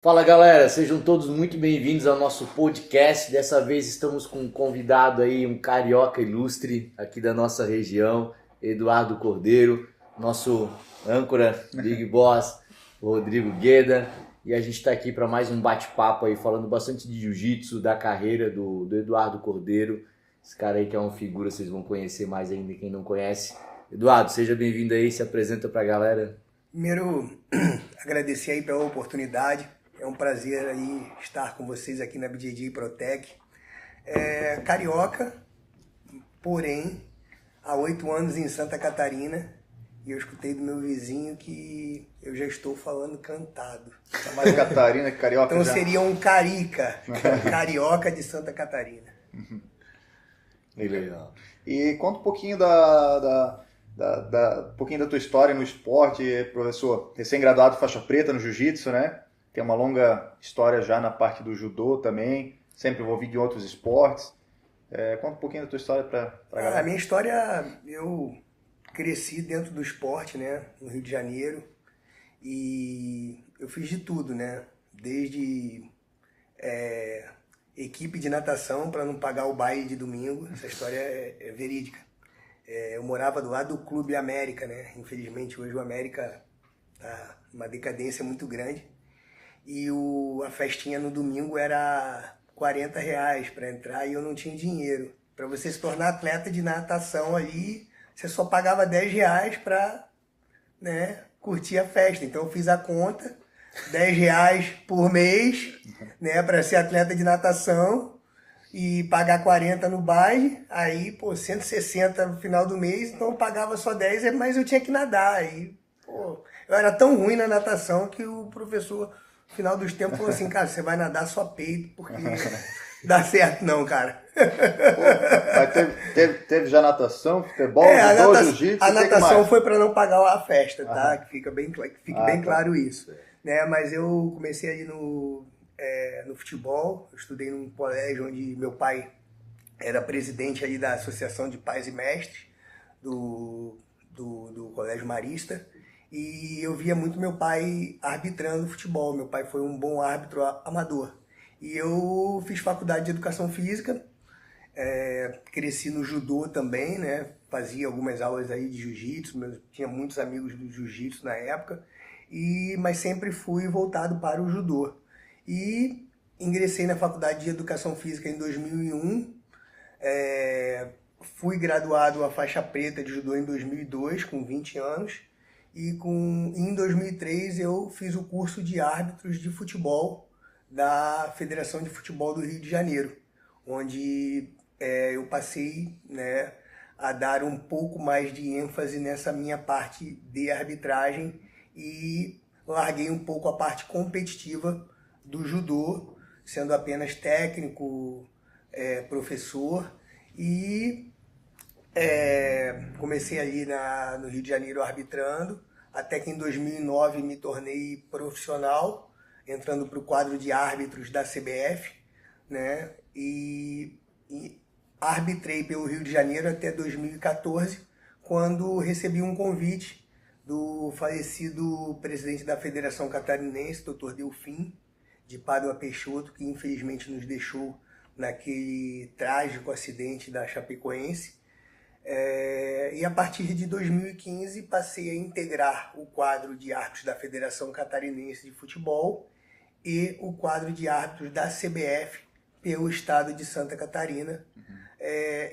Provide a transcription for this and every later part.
Fala galera, sejam todos muito bem-vindos ao nosso podcast. Dessa vez estamos com um convidado aí, um carioca ilustre aqui da nossa região, Eduardo Cordeiro, nosso âncora Big Boss, o Rodrigo Gueda. E a gente está aqui para mais um bate-papo aí, falando bastante de jiu-jitsu, da carreira do Eduardo Cordeiro. Esse cara aí que é uma figura, vocês vão conhecer mais ainda quem não conhece. Eduardo, seja bem-vindo aí, se apresenta para a galera. Primeiro, agradecer aí pela oportunidade. É um prazer aí estar com vocês aqui na BJJ Protec. Carioca, porém, há 8 anos em Santa Catarina. E eu escutei do meu vizinho que eu já estou falando cantado. Tá mais Catarina que carioca então já. Seria um carica, carioca de Santa Catarina. Legal. E conta um pouquinho um pouquinho da tua história no esporte, professor. Recém-graduado faixa preta no jiu-jitsu, né? Tem uma longa história já na parte do judô também, sempre envolvido em outros esportes. Conta um pouquinho da tua história para a galera. A minha história, eu cresci dentro do esporte, né, no Rio de Janeiro, e eu fiz de tudo, né, desde equipe de natação para não pagar o baile de domingo. Essa história é verídica. Eu morava do lado do Clube América, né, infelizmente hoje o América tá uma decadência muito grande. E a festinha no domingo era R$ 40 para entrar e eu não tinha dinheiro. Para você se tornar atleta de natação ali, você só pagava R$ 10 para, né, curtir a festa. Então eu fiz a conta, R$ 10 por mês, né, para ser atleta de natação e pagar 40 no baile. Aí, 160 no final do mês, então eu pagava só 10, mas eu tinha que nadar. Aí, eu era tão ruim na natação que o professor, no final dos tempos, falou assim: cara, você vai nadar só peito, porque dá certo não, cara. Mas teve já natação, futebol, judô, jiu-jitsu? A natação foi para não pagar a festa, tá? Que fique bem claro isso. Né? Mas eu comecei ali no futebol. Eu estudei num colégio onde meu pai era presidente ali da Associação de Pais e Mestres do Colégio Marista. E eu via muito meu pai arbitrando futebol. Meu pai foi um bom árbitro amador. E eu fiz faculdade de Educação Física, cresci no judô também, né? Fazia algumas aulas aí de jiu-jitsu, tinha muitos amigos do jiu-jitsu na época, mas sempre fui voltado para o judô. E ingressei na faculdade de Educação Física em 2001, fui graduado a faixa preta de judô em 2002, com 20 anos, e em 2003 eu fiz o curso de árbitros de futebol da Federação de Futebol do Rio de Janeiro, onde eu passei, né, a dar um pouco mais de ênfase nessa minha parte de arbitragem e larguei um pouco a parte competitiva do judô, sendo apenas técnico, professor, e comecei ali no Rio de Janeiro arbitrando, até que em 2009 me tornei profissional, entrando para o quadro de árbitros da CBF, né? E arbitrei pelo Rio de Janeiro até 2014, quando recebi um convite do falecido presidente da Federação Catarinense, Dr. Delfim, de Pádua Peixoto, que infelizmente nos deixou naquele trágico acidente da Chapecoense. E a partir de 2015 passei a integrar o quadro de árbitros da Federação Catarinense de Futebol e o quadro de árbitros da CBF pelo estado de Santa Catarina,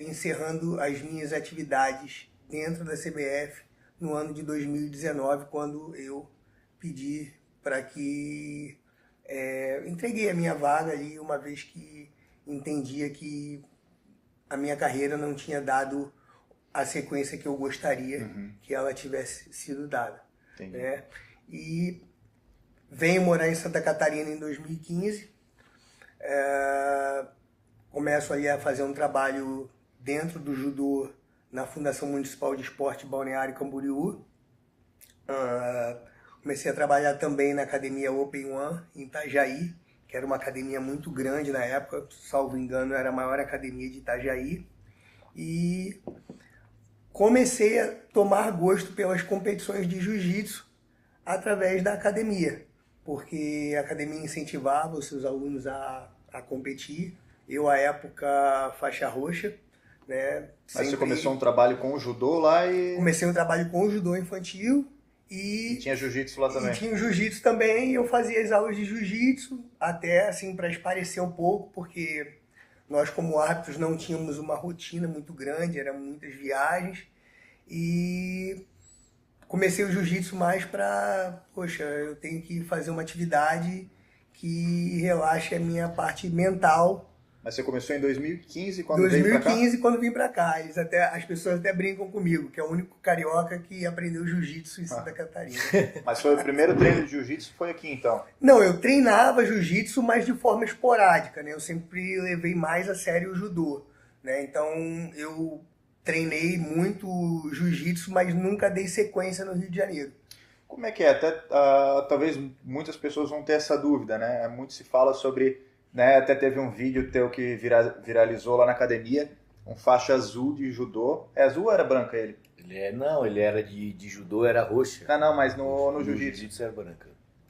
encerrando as minhas atividades dentro da CBF no ano de 2019, quando eu pedi para que entreguei a minha vaga ali, uma vez que entendia que a minha carreira não tinha dado a sequência que eu gostaria que ela tivesse sido dada. Né? E venho morar em Santa Catarina em 2015, começo aí a fazer um trabalho dentro do judô na Fundação Municipal de Esporte Balneário Camboriú. Comecei a trabalhar também na Academia Open One, em Itajaí, que era uma academia muito grande na época, salvo engano, era a maior academia de Itajaí. E comecei a tomar gosto pelas competições de jiu-jitsu através da academia. porque a academia incentivava os seus alunos a competir. Eu, à época, faixa roxa, né? Mas você começou um trabalho com o judô lá e... Comecei um trabalho com o judô infantil E tinha jiu-jitsu lá também. E tinha o jiu-jitsu também, e eu fazia as aulas de jiu-jitsu, até assim, para esparecer um pouco, porque nós como árbitros não tínhamos uma rotina muito grande, eram muitas viagens, e comecei o jiu-jitsu mais para, poxa, eu tenho que fazer uma atividade que relaxe a minha parte mental. Mas você começou em 2015, quando veio pra cá? 2015, quando vim pra cá. As pessoas até brincam comigo, que é o único carioca que aprendeu jiu-jitsu em Santa Catarina. Mas foi o primeiro treino de jiu-jitsu, foi aqui então? Não, eu treinava jiu-jitsu, mas de forma esporádica, né? Eu sempre levei mais a sério o judô, né? Então, eu treinei muito jiu-jitsu, mas nunca dei sequência no Rio de Janeiro. Como é que é? Até, talvez muitas pessoas vão ter essa dúvida, né? Muito se fala sobre... Né, até teve um vídeo teu que viralizou lá na academia, um faixa azul de judô. É azul ou era branca ele? Ele era de judô, era roxa. Não, mas no jiu-jitsu. Jiu-jitsu era branca.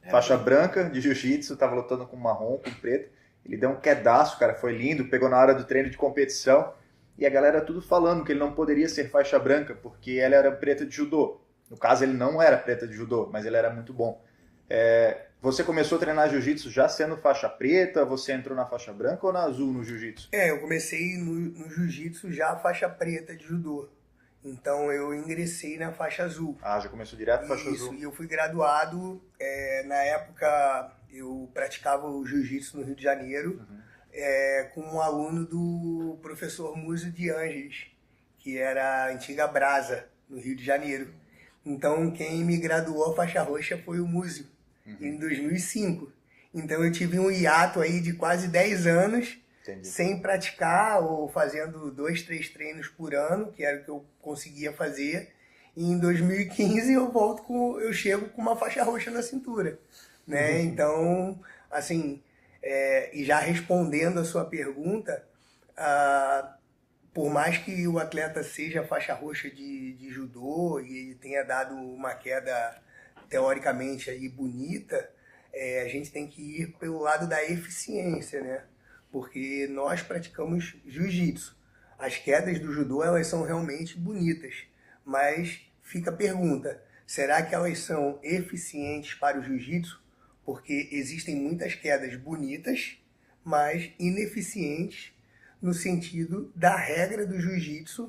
Faixa branca de jiu-jitsu, tava lutando com marrom, com preto. Ele deu um quedaço, cara, foi lindo, pegou na hora do treino de competição. E a galera tudo falando que ele não poderia ser faixa branca, porque ela era preta de judô. No caso, ele não era preta de judô, mas ele era muito bom. Você começou a treinar jiu-jitsu já sendo faixa preta? Você entrou na faixa branca ou na azul no jiu-jitsu? Eu comecei no jiu-jitsu já faixa preta de judô. Então eu ingressei na faixa azul. Ah, já começou direto faixa azul. Isso, e eu fui graduado, na época eu praticava o jiu-jitsu no Rio de Janeiro, com um aluno do professor Múzio de Ângeles, que era a antiga Brasa, no Rio de Janeiro. Então quem me graduou a faixa roxa foi o Múzio. Em 2005. Então eu tive um hiato aí de quase 10 anos. Entendi. Sem praticar ou fazendo 2, 3 treinos por ano, que era o que eu conseguia fazer. E em 2015 eu chego com uma faixa roxa na cintura, né? Então, assim, e já respondendo a sua pergunta, por mais que o atleta seja faixa roxa de judô e ele tenha dado uma queda teoricamente aí bonita, a gente tem que ir pelo lado da eficiência, né? Porque nós praticamos jiu-jitsu. As quedas do judô, elas são realmente bonitas, mas fica a pergunta, será que elas são eficientes para o jiu-jitsu? Porque existem muitas quedas bonitas, mas ineficientes no sentido da regra do jiu-jitsu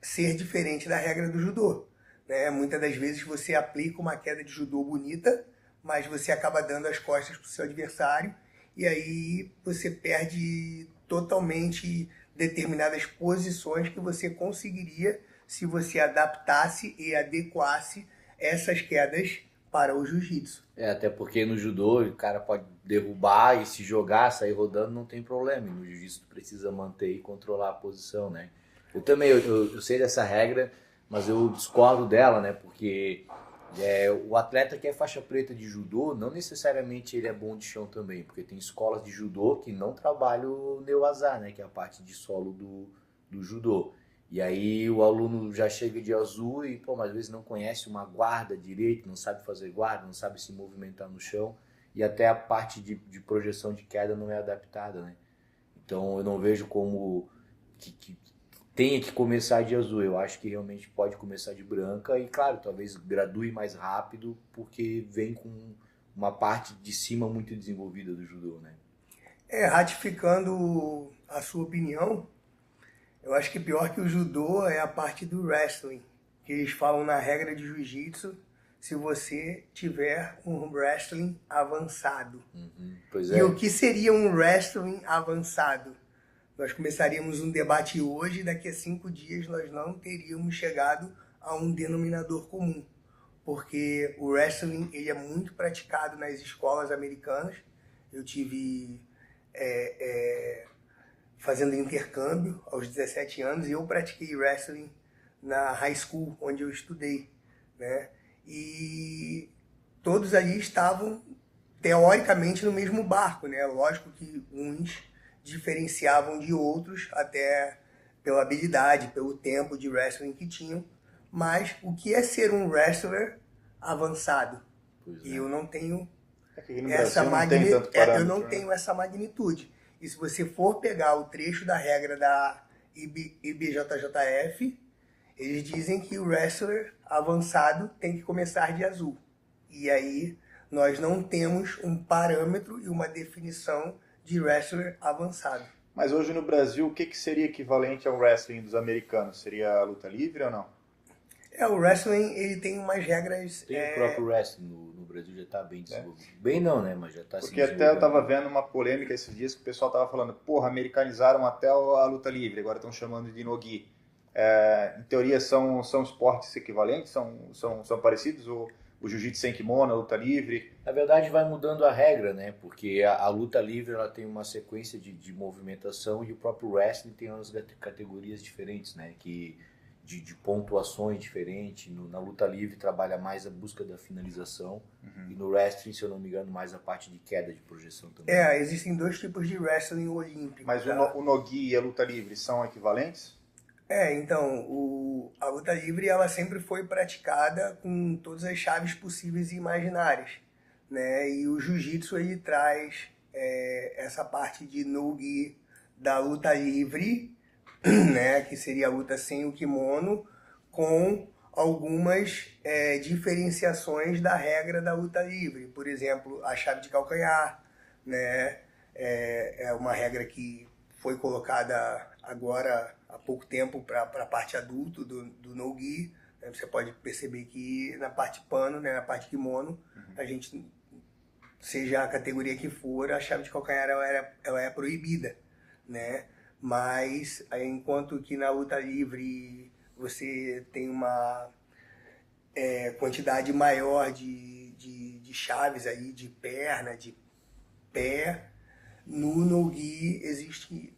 ser diferente da regra do judô. Né? Muitas das vezes você aplica uma queda de judô bonita, mas você acaba dando as costas para o seu adversário e aí você perde totalmente determinadas posições que você conseguiria se você adaptasse e adequasse essas quedas para o jiu-jitsu. Até porque no judô o cara pode derrubar e se jogar, sair rodando, não tem problema. E no jiu-jitsu precisa manter e controlar a posição, né? Eu também, eu sei dessa regra, mas eu discordo dela, né? Porque o atleta que é faixa preta de judô, não necessariamente ele é bom de chão também, porque tem escolas de judô que não trabalham o neuazá, né? Que é a parte de solo do judô. E aí o aluno já chega de azul e, mas às vezes não conhece uma guarda direito, não sabe fazer guarda, não sabe se movimentar no chão, e até a parte de projeção de queda não é adaptada, né? Então eu não vejo como que tenha que começar de azul. Eu acho que realmente pode começar de branca e, claro, talvez gradue mais rápido, porque vem com uma parte de cima muito desenvolvida do judô, né? Ratificando a sua opinião, eu acho que pior que o judô é a parte do wrestling, que eles falam na regra de jiu-jitsu, se você tiver um wrestling avançado. Pois E o que seria um wrestling avançado? Nós começaríamos um debate hoje, daqui a 5 dias nós não teríamos chegado a um denominador comum. Porque o wrestling ele é muito praticado nas escolas americanas. Eu tive fazendo intercâmbio aos 17 anos e eu pratiquei wrestling na high school, onde eu estudei, né? E todos ali estavam teoricamente no mesmo barco, né? Lógico que uns diferenciavam de outros até pela habilidade, pelo tempo de wrestling que tinham, mas o que é ser um wrestler avançado? E eu não tenho Aqui no Brasil não tem tanto parâmetro, eu não né? tenho essa magnitude. E se você for pegar o trecho da regra da IBJJF, eles dizem que o wrestler avançado tem que começar de azul. E aí nós não temos um parâmetro e uma definição de wrestler avançado. Mas hoje no Brasil, o que seria equivalente ao wrestling dos americanos? Seria a luta livre ou não? O wrestling ele tem umas regras... Tem o próprio wrestling no Brasil, já está bem desenvolvido. Bem não, né? Mas já está se Porque até eu desenvolvendo. estava vendo uma polêmica esses dias que o pessoal estava falando, porra, americanizaram até a luta livre, agora estão chamando de no-gi. Em teoria são esportes equivalentes, são parecidos, o jiu-jitsu sem kimono, a luta livre. Na verdade vai mudando a regra, né? Porque a luta livre ela tem uma sequência de movimentação e o próprio wrestling tem umas categorias diferentes, né? De pontuações diferentes. Na luta livre trabalha mais a busca da finalização e no wrestling, se eu não me engano, mais a parte de queda de projeção também. Existem dois tipos de wrestling olímpico. Mas tá? o no-gi e a luta livre são equivalentes? Então, a luta livre ela sempre foi praticada com todas as chaves possíveis e imaginárias, né? E o jiu-jitsu ele traz essa parte de no-gi da luta livre, né? Que seria a luta sem o kimono, com algumas diferenciações da regra da luta livre. Por exemplo, a chave de calcanhar, né? É uma regra que foi colocada agora há pouco tempo para a parte adulto do no-gi. Né? Você pode perceber que na parte pano, né, na parte kimono, a gente, seja a categoria que for, a chave de calcanhar ela é proibida, né? Mas enquanto que na luta livre você tem uma quantidade maior de chaves aí, de perna, de pé, no no-gi existe,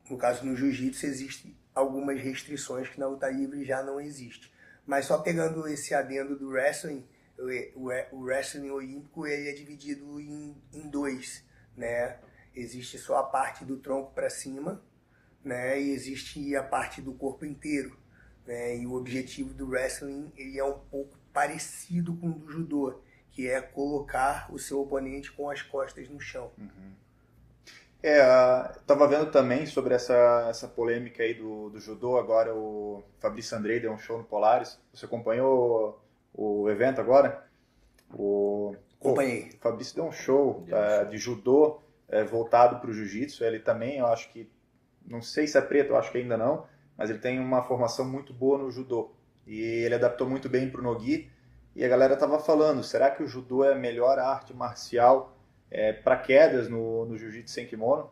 no caso no jiu-jitsu, existem algumas restrições que na luta livre já não existe. Mas só pegando esse adendo do wrestling, o wrestling olímpico ele é dividido em dois, né? Existe só a parte do tronco para cima, né? E existe a parte do corpo inteiro, né? E o objetivo do wrestling ele é um pouco parecido com o do judô, que é colocar o seu oponente com as costas no chão. Tava vendo também sobre essa polêmica aí do judô, agora o Fabrício Andrei deu um show no Polaris. Você acompanhou o evento agora? Acompanhei. O Fabrício deu um show de judô voltado para o jiu-jitsu. Ele também, eu acho que, não sei se é preto, eu acho que ainda não, mas ele tem uma formação muito boa no judô. E ele adaptou muito bem para o no-gi. E a galera tava falando, será que o judô é a melhor arte marcial para quedas no jiu-jitsu sem kimono?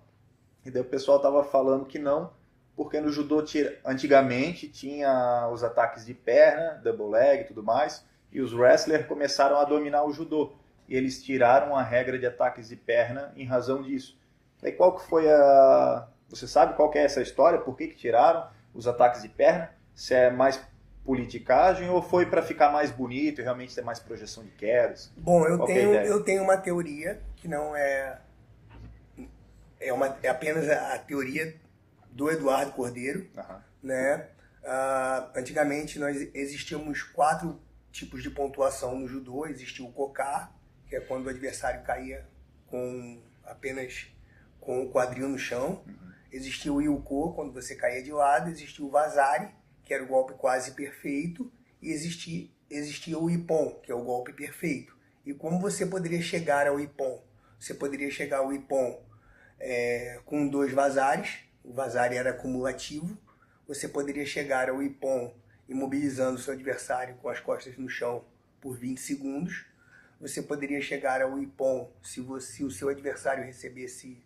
E daí o pessoal tava falando que não, porque no judô antigamente tinha os ataques de perna, double leg e tudo mais, e os wrestlers começaram a dominar o judô. E eles tiraram a regra de ataques de perna em razão disso. Daí qual que foi Você sabe qual que é essa história? Por que tiraram os ataques de perna? Se é mais politicagem ou foi para ficar mais bonito e realmente ter mais projeção de quedas? Bom, eu tenho uma teoria que não é apenas a teoria do Eduardo Cordeiro, né? Antigamente nós existíamos 4 tipos de pontuação no judô. Existia o koká, que é quando o adversário caía apenas com o quadril no chão. Existia o Yuko, quando você caía de lado. Existia o Vazari, que era o golpe quase perfeito, e existia o Ippon, que é o golpe perfeito. E como você poderia chegar ao Ippon? Você poderia chegar ao Ippon com 2 Vazares, o Vazari era cumulativo. Você poderia chegar ao Ippon imobilizando o seu adversário com as costas no chão por 20 segundos. Você poderia chegar ao Ippon se o seu adversário recebesse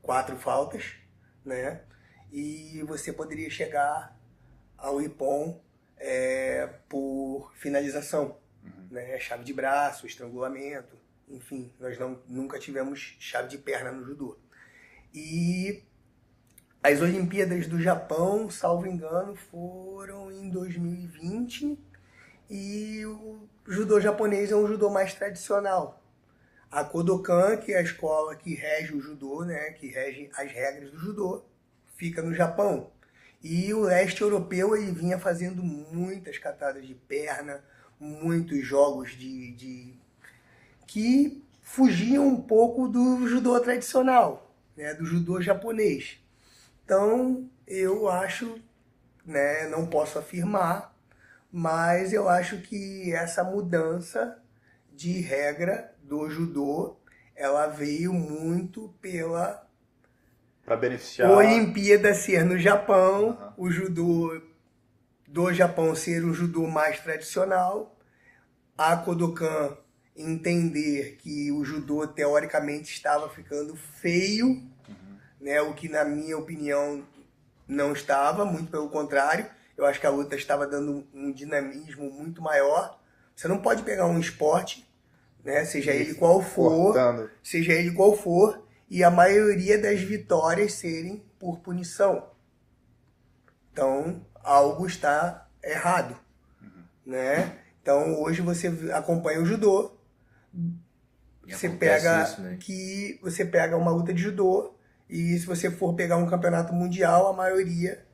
4 faltas, né? E você poderia chegar ao Ippon por finalização, né? Chave de braço, estrangulamento, enfim, nós nunca tivemos chave de perna no judô. E as Olimpíadas do Japão, salvo engano, foram em 2020, e o judô japonês é um judô mais tradicional. A Kodokan, que é a escola que rege o judô, né, que rege as regras do judô, fica no Japão. E o leste europeu ele vinha fazendo muitas catadas de perna, muitos jogos que fugiam um pouco do judô tradicional, né, do judô japonês. Então, eu acho, né, não posso afirmar, mas eu acho que essa mudança de regra do judô, ela veio muito pela para beneficiar Olimpíada ser no Japão, o judô do Japão ser um judô mais tradicional, a Kodokan entender que o judô teoricamente estava ficando feio, né, o que na minha opinião não estava, muito pelo contrário. Eu acho que a luta estava dando um dinamismo muito maior. Você não pode pegar um esporte, né, seja ele qual for, e a maioria das vitórias serem por punição. Então, algo está errado, né? Então, hoje você acompanha o judô, você pega uma luta de judô, e se você for pegar um campeonato mundial, a maioria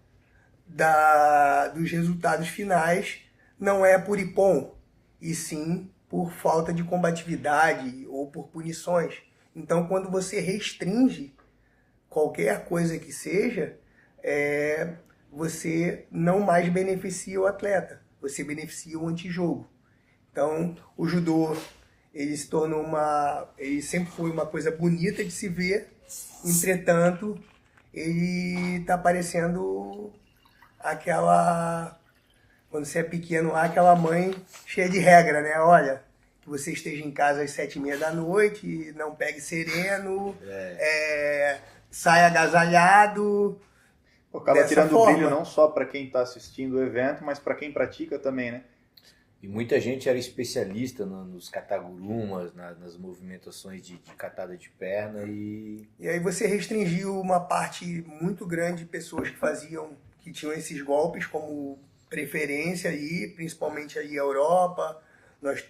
dos resultados finais não é por ippon, e sim por falta de combatividade ou por punições. Então, quando você restringe qualquer coisa que seja, você não mais beneficia o atleta, você beneficia o antijogo. Então, o judô, ele se tornou ele sempre foi uma coisa bonita de se ver, entretanto, ele está parecendo quando você é pequeno lá, aquela mãe cheia de regra, né? Olha, que você esteja em casa às 7h30 da noite, não pegue sereno, saia agasalhado. Acaba tirando brilho não só para quem está assistindo o evento, mas para quem pratica também, né? E muita gente era especialista nos katagurumas, nas movimentações de catada de perna e aí você restringiu uma parte muito grande de pessoas que tinham esses golpes como preferência aí, principalmente aí a Europa.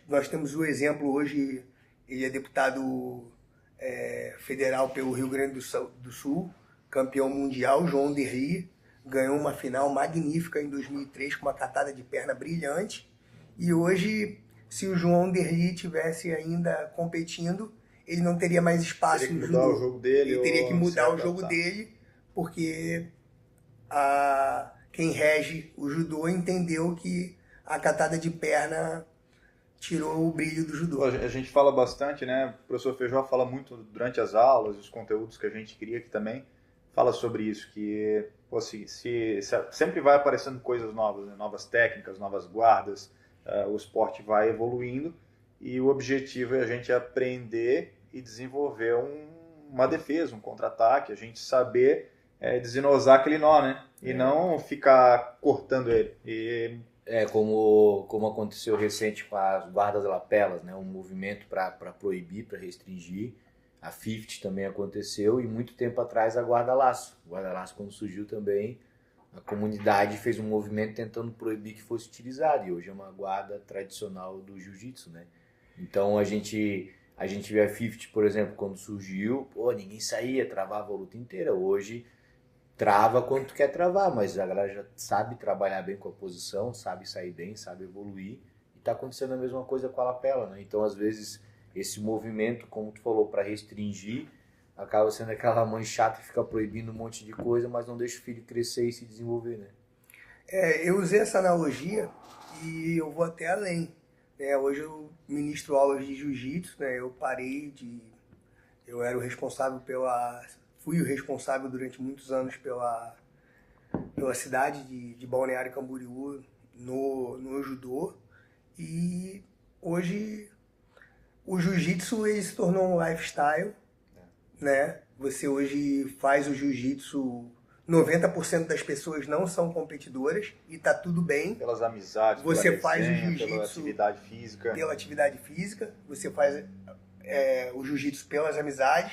Nós temos o exemplo hoje, ele é deputado federal pelo Rio Grande do Sul, campeão mundial, João Derry, ganhou uma final magnífica em 2003 com uma catada de perna brilhante. E hoje, se o João Derry tivesse ainda competindo, ele não teria mais espaço no judô. O jogo dele, ele teria que mudar o jogo dele, porque quem rege o judô entendeu que a catada de perna tirou o brilho do judô. A gente fala bastante, né? O professor Feijó fala muito durante as aulas, os conteúdos que a gente cria aqui também, fala sobre isso, que sempre vai aparecendo coisas novas, né? Novas técnicas, novas guardas, o esporte vai evoluindo e o objetivo é a gente aprender e desenvolver uma defesa, um contra-ataque, a gente saber desenosar aquele nó, né? E não ficar cortando ele. Como aconteceu recente com as guardas lapelas, né? Um movimento para proibir, para restringir. A 50 também aconteceu e muito tempo atrás a guarda-laço. O guarda-laço, quando surgiu também, a comunidade fez um movimento tentando proibir que fosse utilizado, e hoje é uma guarda tradicional do jiu-jitsu, né? Então a gente vê a 50, por exemplo, quando surgiu, ninguém saía, travava a luta inteira. Hoje trava quando tu quer travar, mas a galera já sabe trabalhar bem com a posição, sabe sair bem, sabe evoluir, e tá acontecendo a mesma coisa com a lapela, né? Então às vezes esse movimento, como tu falou, para restringir, acaba sendo aquela mãe chata que fica proibindo um monte de coisa, mas não deixa o filho crescer e se desenvolver, né? Eu usei essa analogia e eu vou até além. Né? Hoje eu ministro aulas de jiu-jitsu, né? Eu era o responsável fui o responsável durante muitos anos pela cidade de Balneário Camboriú no judô, e hoje o jiu-jitsu ele se tornou um lifestyle, né? Você hoje faz o jiu-jitsu, 90% das pessoas não são competidoras e tá tudo bem. Pelas amizades, você faz o jiu-jitsu pela atividade física. Pela atividade física, você faz o jiu-jitsu pelas amizades.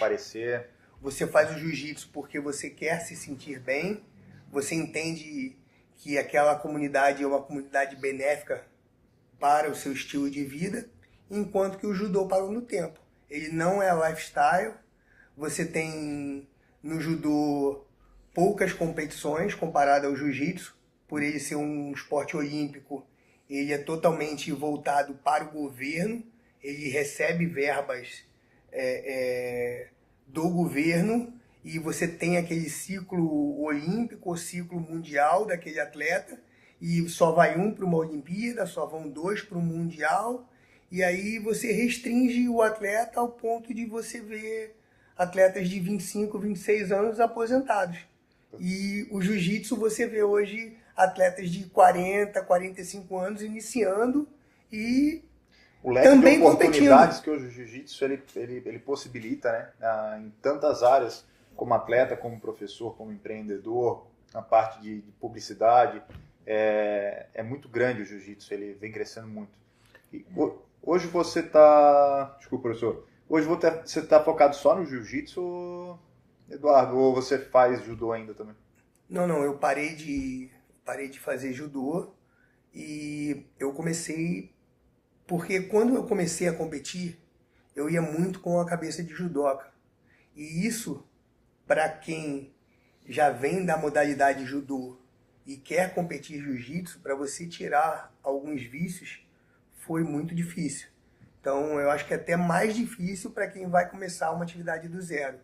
Você faz o jiu-jitsu porque você quer se sentir bem, você entende que aquela comunidade é uma comunidade benéfica para o seu estilo de vida, enquanto que o judô parou no tempo. Ele não é lifestyle, você tem no judô poucas competições comparado ao jiu-jitsu, por ele ser um esporte olímpico, ele é totalmente voltado para o governo, ele recebe verbas do governo, e você tem aquele ciclo olímpico, o ciclo mundial daquele atleta, e só vai um para uma Olimpíada, só vão dois para o Mundial, e aí você restringe o atleta ao ponto de você ver atletas de 25, 26 anos aposentados. E o jiu-jitsu você vê hoje atletas de 40, 45 anos iniciando e o leque também de oportunidades competindo. que o jiu-jitsu ele possibilita, né? Em tantas áreas, como atleta, como professor, como empreendedor, na parte de publicidade, é muito grande o jiu-jitsu, ele vem crescendo muito. E hoje você está... Desculpa, professor. Hoje você está focado só no jiu-jitsu, Eduardo, ou você faz judô ainda também? Não, eu parei de fazer judô e eu comecei... Porque quando eu comecei a competir, eu ia muito com a cabeça de judoca. E isso, para quem já vem da modalidade judô e quer competir jiu-jitsu, para você tirar alguns vícios, foi muito difícil. Então, eu acho que é até mais difícil para quem vai começar uma atividade do zero.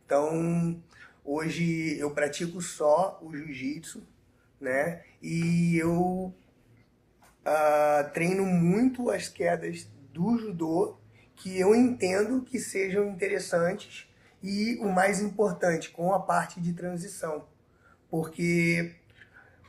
Então, hoje eu pratico só o jiu-jitsu, né? E eu treino muito as quedas do judô, que eu entendo que sejam interessantes, e o mais importante, com a parte de transição. Porque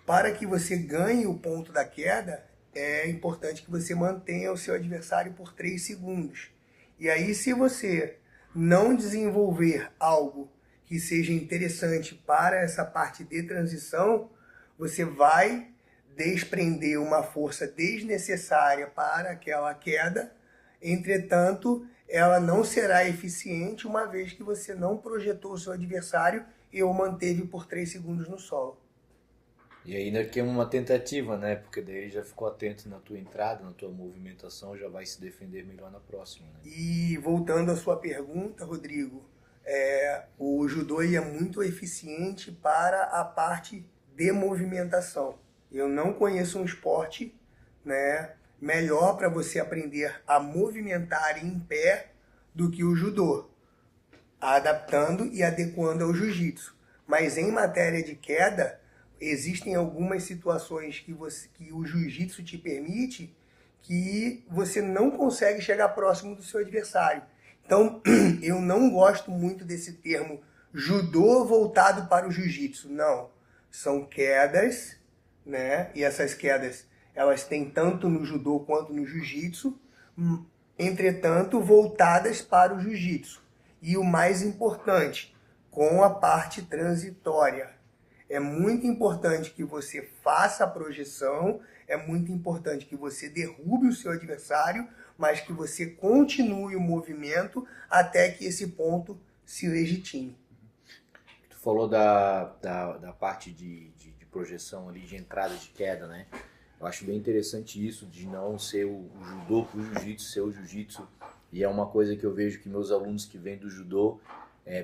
para que você ganhe o ponto da queda, é importante que você mantenha o seu adversário por 3 segundos. E aí, se você não desenvolver algo que seja interessante para essa parte de transição, você vai desprender uma força desnecessária para aquela queda. Entretanto, ela não será eficiente, uma vez que você não projetou o seu adversário e o manteve por 3 segundos no solo. E ainda que é uma tentativa, né? Porque daí ele já ficou atento na tua entrada, na tua movimentação, já vai se defender melhor na próxima, né? E voltando à sua pergunta, Rodrigo, o judô é muito eficiente para a parte de movimentação. Eu não conheço um esporte, né, melhor para você aprender a movimentar em pé do que o judô, adaptando e adequando ao jiu-jitsu. Mas em matéria de queda, existem algumas situações que o jiu-jitsu te permite que você não consegue chegar próximo do seu adversário. Então, eu não gosto muito desse termo judô voltado para o jiu-jitsu. Não, são quedas, né? E essas quedas, elas têm tanto no judô quanto no jiu-jitsu, entretanto, voltadas para o jiu-jitsu. E o mais importante, com a parte transitória. É muito importante que você faça a projeção, é muito importante que você derrube o seu adversário, mas que você continue o movimento até que esse ponto se legitime. Tu falou da parte de projeção ali, de entrada de queda, né? Eu acho bem interessante isso, de não ser o judô pro jiu-jitsu, ser o jiu-jitsu. E é uma coisa que eu vejo que meus alunos que vêm do judô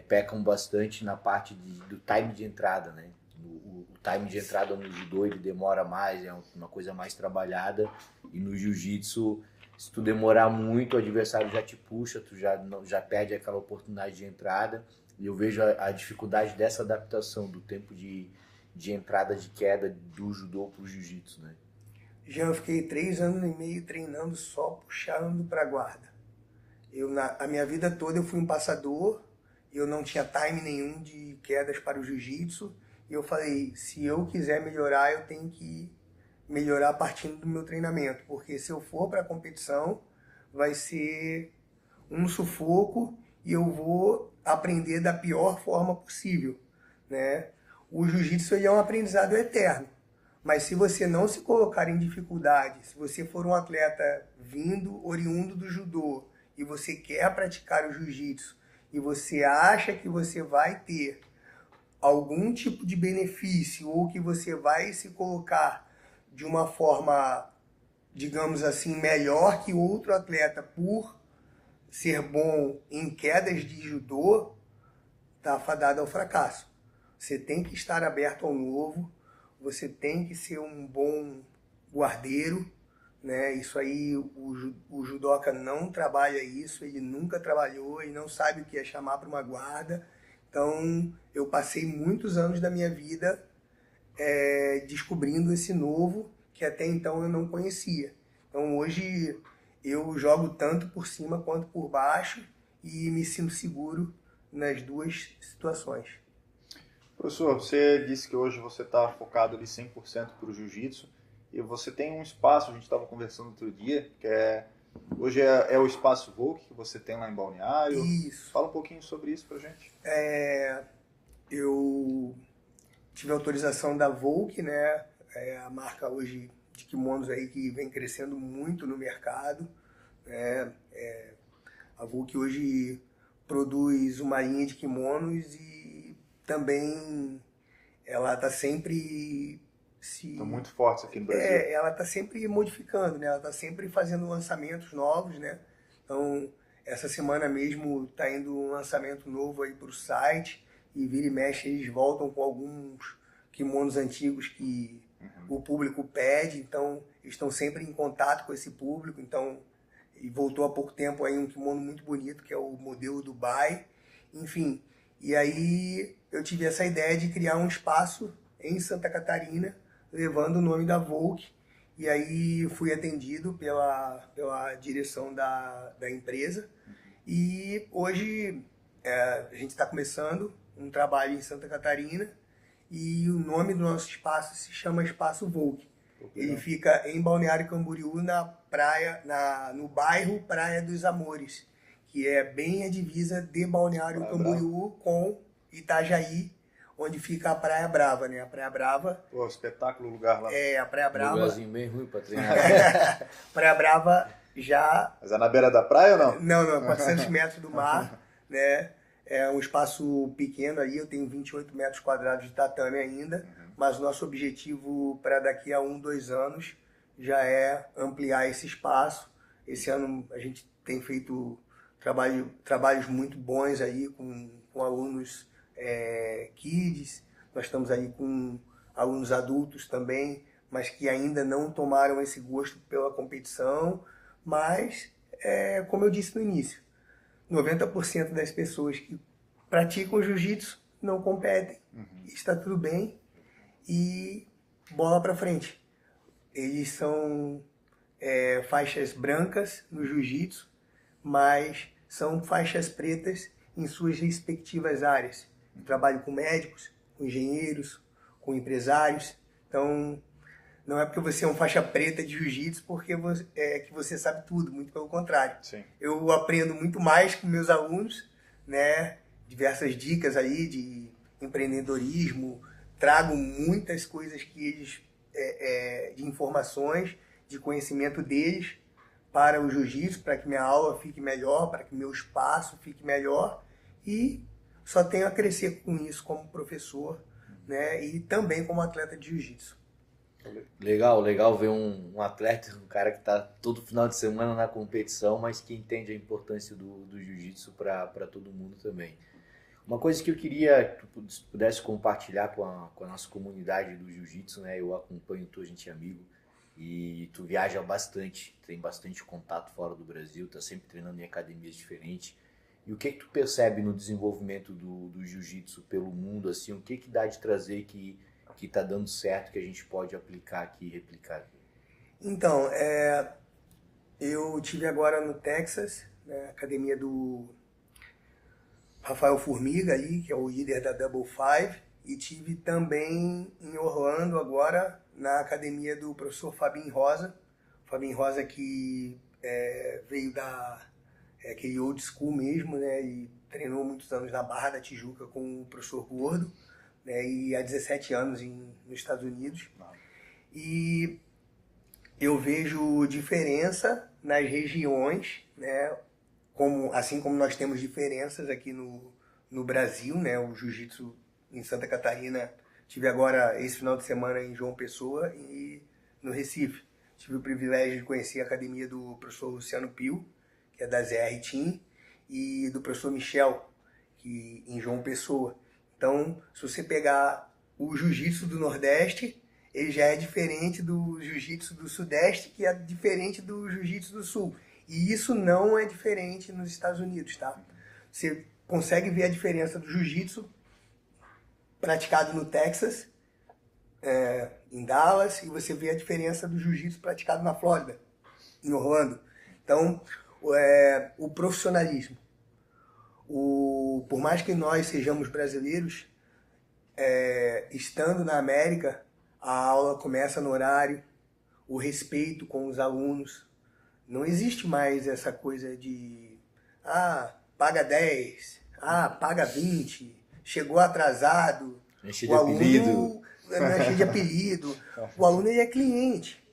pecam bastante na parte do time de entrada, né? O time de entrada no judô ele demora mais, é uma coisa mais trabalhada, e no jiu-jitsu, se tu demorar muito, o adversário já te puxa, tu já perde aquela oportunidade de entrada, e eu vejo a dificuldade dessa adaptação do tempo de entrada de queda do judô pro jiu-jitsu, né? Já eu fiquei 3 anos e meio treinando só puxando para guarda. A minha vida toda eu fui um passador, eu não tinha time nenhum de quedas para o jiu-jitsu, e eu falei, se eu quiser melhorar, eu tenho que melhorar partindo do meu treinamento, porque se eu for para a competição, vai ser um sufoco e eu vou aprender da pior forma possível, né? O jiu-jitsu é um aprendizado eterno, mas se você não se colocar em dificuldade, se você for um atleta oriundo do judô, e você quer praticar o jiu-jitsu, e você acha que você vai ter algum tipo de benefício, ou que você vai se colocar de uma forma, digamos assim, melhor que outro atleta por ser bom em quedas de judô, está fadado ao fracasso. Você tem que estar aberto ao novo, você tem que ser um bom guardeiro, né? Isso aí, o judoca não trabalha isso, ele nunca trabalhou e não sabe o que é chamar para uma guarda. Então, eu passei muitos anos da minha vida descobrindo esse novo que até então eu não conhecia. Então, hoje eu jogo tanto por cima quanto por baixo e me sinto seguro nas duas situações. Professor, você disse que hoje você está focado ali 100% para o jiu-jitsu e você tem um espaço, a gente estava conversando outro dia, que hoje é o Espaço Volk que você tem lá em Balneário. Isso. Fala um pouquinho sobre isso pra gente. Eu tive autorização da Volk, né? A marca hoje de kimonos aí que vem crescendo muito no mercado. A Volk hoje produz uma linha de kimonos e também ela está sempre Estão muito fortes aqui no Brasil. ela está sempre modificando, né? Ela está sempre fazendo lançamentos novos, né? Então, essa semana mesmo está indo um lançamento novo aí para o site e vira e mexe eles voltam com alguns kimonos antigos que o público pede, então eles estão sempre em contato com esse público, então e voltou há pouco tempo aí um kimono muito bonito que é o modelo Dubai, enfim. E aí eu tive essa ideia de criar um espaço em Santa Catarina levando o nome da Volk, e aí fui atendido pela direção da empresa, e hoje a gente está começando um trabalho em Santa Catarina, e o nome do nosso espaço se chama Espaço Volk. Ele fica em Balneário Camboriú, no bairro Praia dos Amores, que é bem a divisa de Balneário Camboriú com Itajaí, onde fica a Praia Brava, né? A Praia Brava... Pô, espetáculo o lugar lá. A Praia Brava... Um lugarzinho bem ruim pra treinar. Praia Brava já... Mas é na beira da praia ou não? Não, 400 metros do mar, né? É um espaço pequeno aí, eu tenho 28 metros quadrados de tatame ainda, mas o nosso objetivo para daqui a 2 anos já é ampliar esse espaço. Esse ano a gente tem feito trabalhos muito bons aí com alunos kids, nós estamos aí com alunos adultos também, mas que ainda não tomaram esse gosto pela competição, mas como eu disse no início, 90% das pessoas que praticam jiu-jitsu não competem, está tudo bem e bola para frente. Eles são faixas brancas no jiu-jitsu, mas são faixas pretas em suas respectivas áreas. Eu trabalho com médicos, com engenheiros, com empresários, então não é porque você é um faixa preta de jiu-jitsu que você sabe tudo, muito pelo contrário. Sim. Eu aprendo muito mais com meus alunos, né? Diversas dicas aí de empreendedorismo, trago muitas coisas que eles, de informações, de conhecimento deles para o jiu-jitsu, para que minha aula fique melhor, para que meu espaço fique melhor, e só tenho a crescer com isso como professor, né? E também como atleta de jiu-jitsu. Legal ver um atleta, um cara que está todo final de semana na competição, mas que entende a importância do jiu-jitsu para todo mundo também. Uma coisa que eu queria que tu pudesse compartilhar com a nossa comunidade do jiu-jitsu, né? Eu acompanho tu, a gente é amigo, e tu viaja bastante, tem bastante contato fora do Brasil, tá sempre treinando em academias diferentes. E o que tu percebe no desenvolvimento do jiu-jitsu pelo mundo, assim, o que dá de trazer que está dando certo, que a gente pode aplicar aqui e replicar aqui? Então, eu tive agora no Texas, né, academia do Rafael Formiga, aí, que é o líder da Double Five, e tive também em Orlando agora, na academia do professor Fabinho Rosa. Fabinho Rosa que veio aquele old school mesmo, né, e treinou muitos anos na Barra da Tijuca com o professor Gordo, né, e há 17 anos nos Estados Unidos. E eu vejo diferença nas regiões, né, assim como nós temos diferenças aqui no Brasil, né, o jiu-jitsu em Santa Catarina, tive agora esse final de semana em João Pessoa e no Recife. Tive o privilégio de conhecer a academia do professor Luciano Pio, que é da ZR Team, e do professor Michel, em João Pessoa. Então, se você pegar o jiu-jitsu do Nordeste, ele já é diferente do jiu-jitsu do Sudeste, que é diferente do jiu-jitsu do Sul. E isso não é diferente nos Estados Unidos, tá? Você consegue ver a diferença do jiu-jitsu praticado no Texas, em Dallas, e você vê a diferença do jiu-jitsu praticado na Flórida, em Orlando. Então, o profissionalismo. Por mais que nós sejamos brasileiros, estando na América, a aula começa no horário, o respeito com os alunos. Não existe mais essa coisa de paga 10, paga 20, chegou atrasado, Enche de apelido. Não é cheio de apelido. O aluno ele é cliente.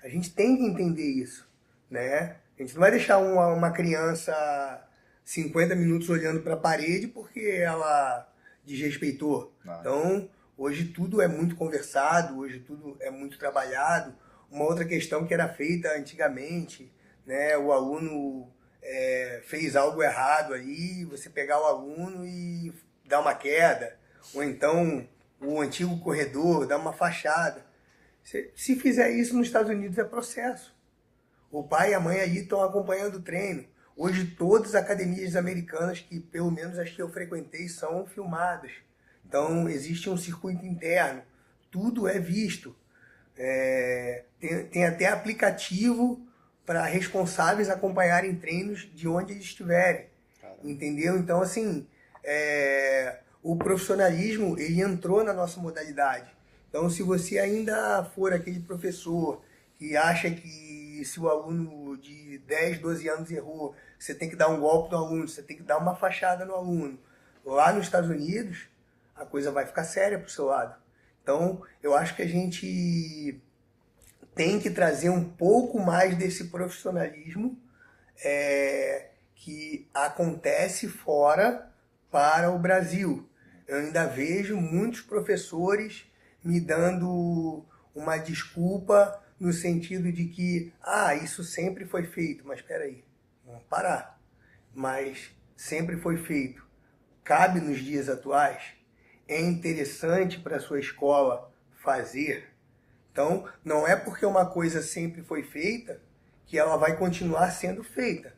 A gente tem que entender isso, né? A gente não vai deixar uma criança 50 minutos olhando para a parede porque ela desrespeitou. Então, hoje tudo é muito conversado, hoje tudo é muito trabalhado. Uma outra questão que era feita antigamente, né? O aluno fez algo errado aí, você pegar o aluno e dar uma queda, ou então o antigo corredor dar uma fachada. Se fizer isso nos Estados Unidos é processo. O pai e a mãe aí estão acompanhando o treino. Hoje todas as academias americanas, que pelo menos as que eu frequentei, são filmadas. Então existe um circuito interno, tudo é visto. Tem até aplicativo para responsáveis acompanharem treinos de onde eles estiverem. Caramba. Entendeu? Então, assim, o profissionalismo ele entrou na nossa modalidade. Então, se você ainda for aquele professor que acha que se o aluno de 10, 12 anos errou, você tem que dar um golpe no aluno, você tem que dar uma fachada no aluno. Lá nos Estados Unidos, a coisa vai ficar séria para o seu lado. Então, eu acho que a gente tem que trazer um pouco mais desse profissionalismo que acontece fora para o Brasil. Eu ainda vejo muitos professores me dando uma desculpa no sentido de que, isso sempre foi feito, mas espera aí, vamos parar. Mas sempre foi feito. Cabe nos dias atuais? É interessante para a sua escola fazer? Então, não é porque uma coisa sempre foi feita que ela vai continuar sendo feita.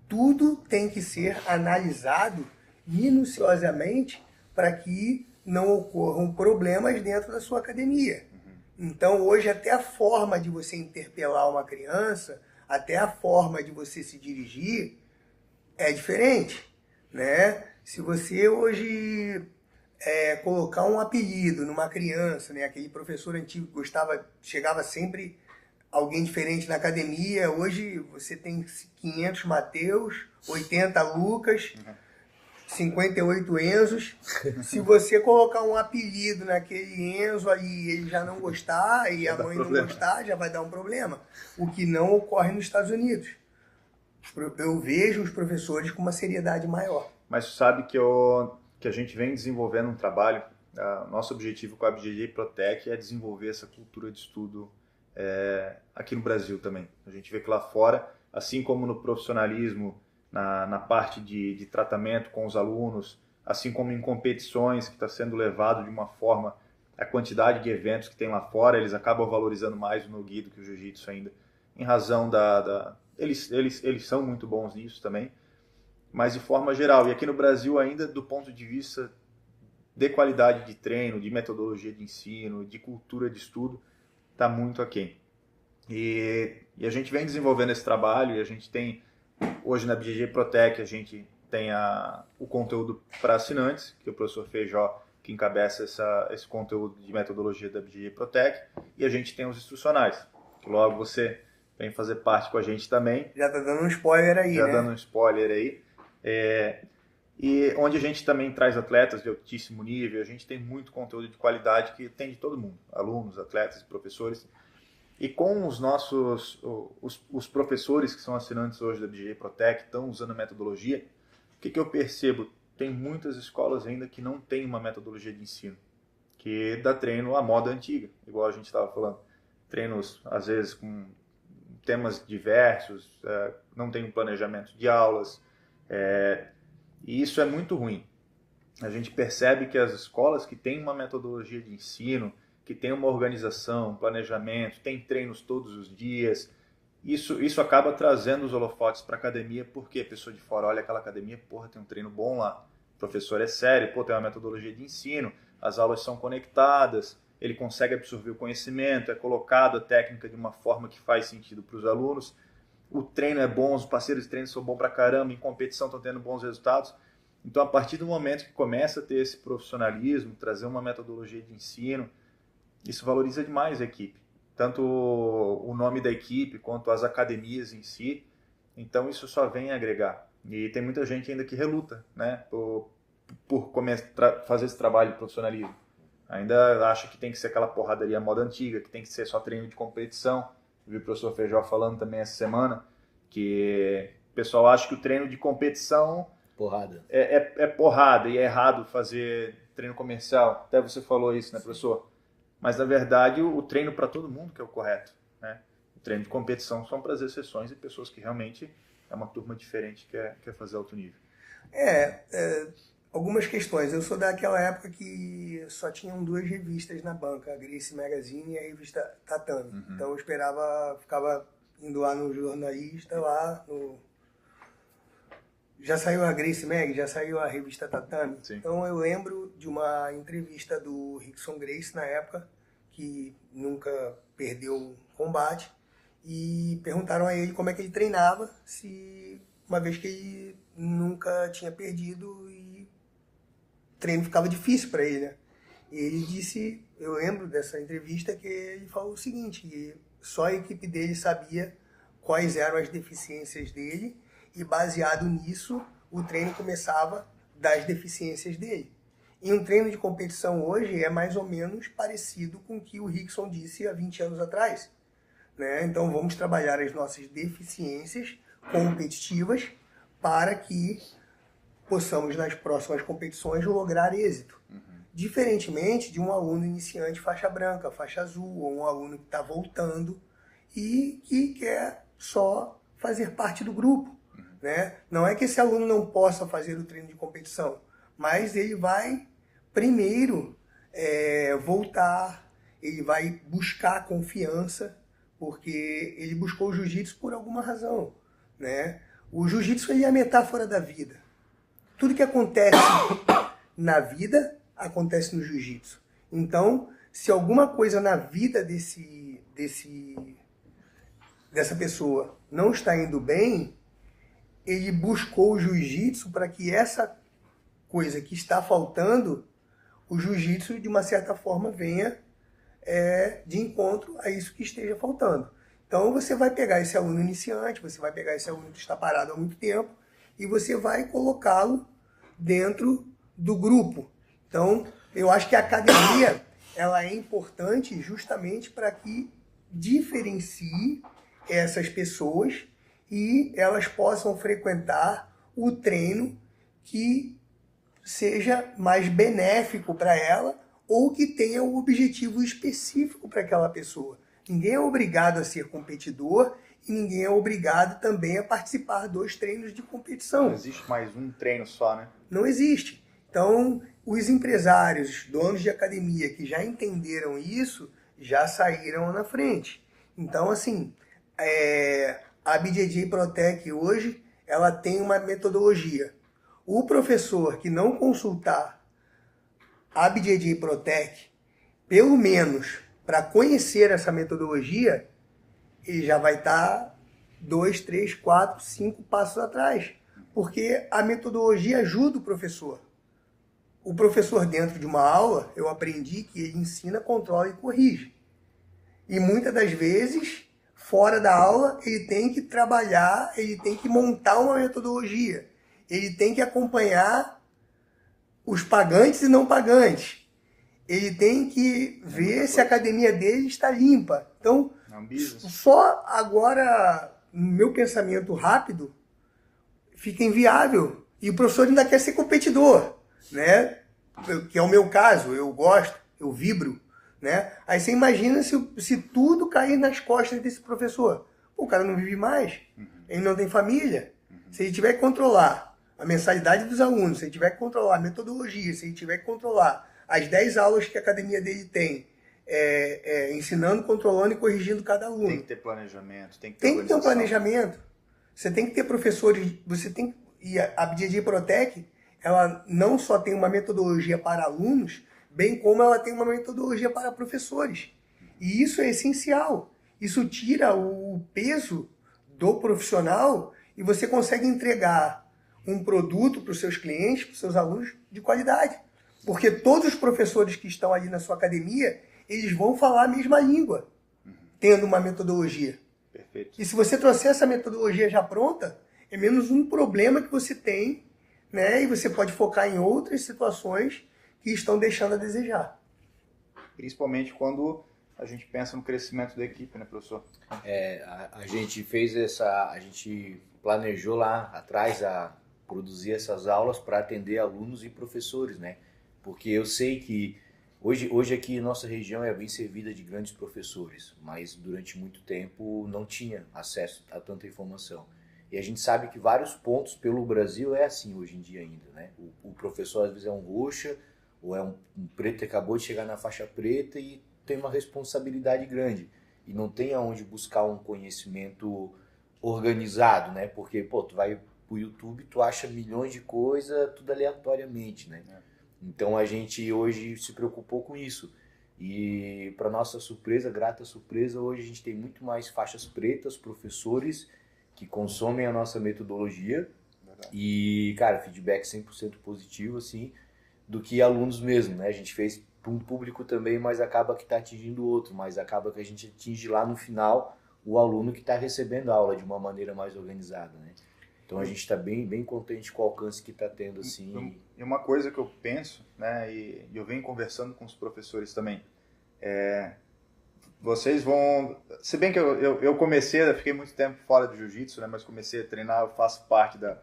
Tudo tem que ser analisado minuciosamente para que não ocorram problemas dentro da sua academia. Então, hoje, até a forma de você interpelar uma criança, até a forma de você se dirigir é diferente, né? Se você hoje colocar um apelido numa criança, né? Aquele professor antigo que chegava sempre alguém diferente na academia, hoje você tem 500 Mateus, 80 Lucas, 58 Enzos. Se você colocar um apelido naquele Enzo aí, ele já não gostar e a mãe não gostar, já vai dar um problema. O que não ocorre nos Estados Unidos. Eu vejo os professores com uma seriedade maior. Mas sabe que a gente vem desenvolvendo um trabalho, nosso objetivo com a BJJ Protec é desenvolver essa cultura de estudo aqui no Brasil também. A gente vê que lá fora, assim como no profissionalismo, na parte de tratamento com os alunos, assim como em competições que está sendo levado de uma forma, a quantidade de eventos que tem lá fora, eles acabam valorizando mais o no-gi do que o jiu-jitsu ainda, em razão eles são muito bons nisso também, mas de forma geral. E aqui no Brasil ainda, do ponto de vista de qualidade de treino, de metodologia de ensino, de cultura de estudo, está muito aquém. E a gente vem desenvolvendo esse trabalho e a gente tem, hoje na BJJ Protec, a gente tem o conteúdo para assinantes, que é o professor Feijó que encabeça esse conteúdo de metodologia da BJJ Protec, e a gente tem os instrucionais, que logo você vem fazer parte com a gente também. Já tá dando um spoiler aí, Já dando um spoiler aí. E onde a gente também traz atletas de altíssimo nível, a gente tem muito conteúdo de qualidade que tem de todo mundo, alunos, atletas, professores. E com os nossos, os professores que são assinantes hoje da BJJ Protec, estão usando a metodologia, o que eu percebo? Tem muitas escolas ainda que não tem uma metodologia de ensino, que dá treino à moda antiga, igual a gente estava falando. Treinos, às vezes, com temas diversos, não tem um planejamento de aulas, e isso é muito ruim. A gente percebe que as escolas que têm uma metodologia de ensino, que tem uma organização, um planejamento, tem treinos todos os dias, isso acaba trazendo os holofotes para a academia, porque a pessoa de fora olha aquela academia, porra, tem um treino bom lá, o professor é sério, pô, tem uma metodologia de ensino, as aulas são conectadas, ele consegue absorver o conhecimento, é colocado a técnica de uma forma que faz sentido para os alunos, o treino é bom, os parceiros de treino são bons pra caramba, em competição estão tendo bons resultados. Então, a partir do momento que começa a ter esse profissionalismo, trazer uma metodologia de ensino, isso valoriza demais a equipe. Tanto o nome da equipe, quanto as academias em si. Então, isso só vem agregar. E tem muita gente ainda que reluta, né, por fazer esse trabalho de profissionalismo. Ainda acha que tem que ser aquela porradaria moda antiga, que tem que ser só treino de competição. Eu vi o professor Feijó falando também essa semana, que o pessoal acha que o treino de competição Porrada. é porrada e é errado fazer treino comercial. Até você falou isso, né, professor? Mas, na verdade, o treino para todo mundo que é o correto, né? O treino de competição são para as exceções e pessoas que realmente é uma turma diferente que quer fazer alto nível. Algumas questões. Eu sou daquela época que só tinham 2 revistas na banca, a Gracie Magazine e a revista Tatame. Uhum. Então eu ficava indo lá no jornalista, Já saiu a Gracie Mag, já saiu a revista Tatame. Sim. Então eu lembro de uma entrevista do Rickson Gracie na época, que nunca perdeu um combate, e perguntaram a ele como é que ele treinava, uma vez que ele nunca tinha perdido e o treino ficava difícil para ele, né? E ele disse, eu lembro dessa entrevista, que ele falou o seguinte, que só a equipe dele sabia quais eram as deficiências dele, e baseado nisso, o treino começava das deficiências dele. E um treino de competição hoje é mais ou menos parecido com o que o Rickson disse há 20 anos atrás, né? Então vamos trabalhar as nossas deficiências competitivas para que possamos nas próximas competições lograr êxito. Uhum. Diferentemente de um aluno iniciante faixa branca, faixa azul, ou um aluno que está voltando e que quer só fazer parte do grupo. Né? Não é que esse aluno não possa fazer o treino de competição, mas ele vai primeiro voltar, ele vai buscar confiança, porque ele buscou o jiu-jitsu por alguma razão. Né? O jiu-jitsu é a metáfora da vida. Tudo que acontece na vida, acontece no jiu-jitsu. Então, se alguma coisa na vida dessa pessoa não está indo bem, ele buscou o jiu-jitsu para que essa coisa que está faltando, o jiu-jitsu, de uma certa forma, venha de encontro a isso que esteja faltando. Então, você vai pegar esse aluno iniciante, você vai pegar esse aluno que está parado há muito tempo, e você vai colocá-lo dentro do grupo. Então, eu acho que a academia ela é importante justamente para que diferencie essas pessoas e elas possam frequentar o treino que seja mais benéfico para ela ou que tenha um objetivo específico para aquela pessoa. Ninguém é obrigado a ser competidor e ninguém é obrigado também a participar dos treinos de competição. Não existe mais um treino só, né? Não existe. Então, os empresários, donos de academia que já entenderam isso, já saíram na frente. Então, assim, a BJJ Protec hoje, ela tem uma metodologia. O professor que não consultar a BJJ Protec, pelo menos para conhecer essa metodologia, ele já vai estar 2, 3, 4, 5 passos atrás. Porque a metodologia ajuda o professor. O professor, dentro de uma aula, eu aprendi que ele ensina, controla e corrige. E muitas das vezes, fora da aula, ele tem que trabalhar, ele tem que montar uma metodologia. Ele tem que acompanhar os pagantes e não pagantes. Ele tem que ver se a academia dele está limpa. Então, só agora, no meu pensamento rápido, fica inviável. E o professor ainda quer ser competidor, né? Que é o meu caso, eu gosto, eu vibro, né? Aí você imagina se tudo cair nas costas desse professor. O cara não vive mais, ele não tem família. Se ele tiver que controlar a mensalidade dos alunos, se ele tiver que controlar a metodologia, se ele tiver que controlar as 10 aulas que a academia dele tem ensinando, controlando e corrigindo cada aluno. Tem que ter planejamento, tem que ter Tem que ter um organização. planejamento. Você tem que ter professores, e a BJJ Protec, ela não só tem uma metodologia para alunos, bem como ela tem uma metodologia para professores. E isso é essencial. Isso tira o peso do profissional e você consegue entregar um produto para os seus clientes, para os seus alunos, de qualidade. Porque todos os professores que estão ali na sua academia, eles vão falar a mesma língua, tendo uma metodologia. Perfeito. E se você trouxer essa metodologia já pronta, é menos um problema que você tem, né? E você pode focar em outras situações que estão deixando a desejar. Principalmente quando a gente pensa no crescimento da equipe, né, professor? A gente fez a gente planejou lá atrás a produzir essas aulas para atender alunos e professores, né? Porque eu sei que hoje aqui nossa região é bem servida de grandes professores, mas durante muito tempo não tinha acesso a tanta informação. E a gente sabe que vários pontos pelo Brasil é assim hoje em dia ainda, né? O professor às vezes é um roxa ou é um preto que acabou de chegar na faixa preta e tem uma responsabilidade grande e não tem aonde buscar um conhecimento organizado, né? Porque, pô, tu vai pro YouTube, tu acha milhões de coisas, tudo aleatoriamente, né? Então a gente hoje se preocupou com isso. E para nossa surpresa, grata surpresa, hoje a gente tem muito mais faixas pretas, professores que consomem a nossa metodologia. Verdade. E, cara, feedback 100% positivo, assim, do que alunos mesmo, né? A gente fez para um público também, mas acaba que está atingindo o outro, mas acaba que a gente atinge lá no final o aluno que está recebendo a aula de uma maneira mais organizada, né? Então a gente está bem contente com o alcance que está tendo, assim. E uma coisa que eu penso, né, e eu venho conversando com os professores também, vocês vão... Se bem que eu comecei, eu fiquei muito tempo fora do jiu-jitsu, né, mas comecei a treinar, eu faço parte da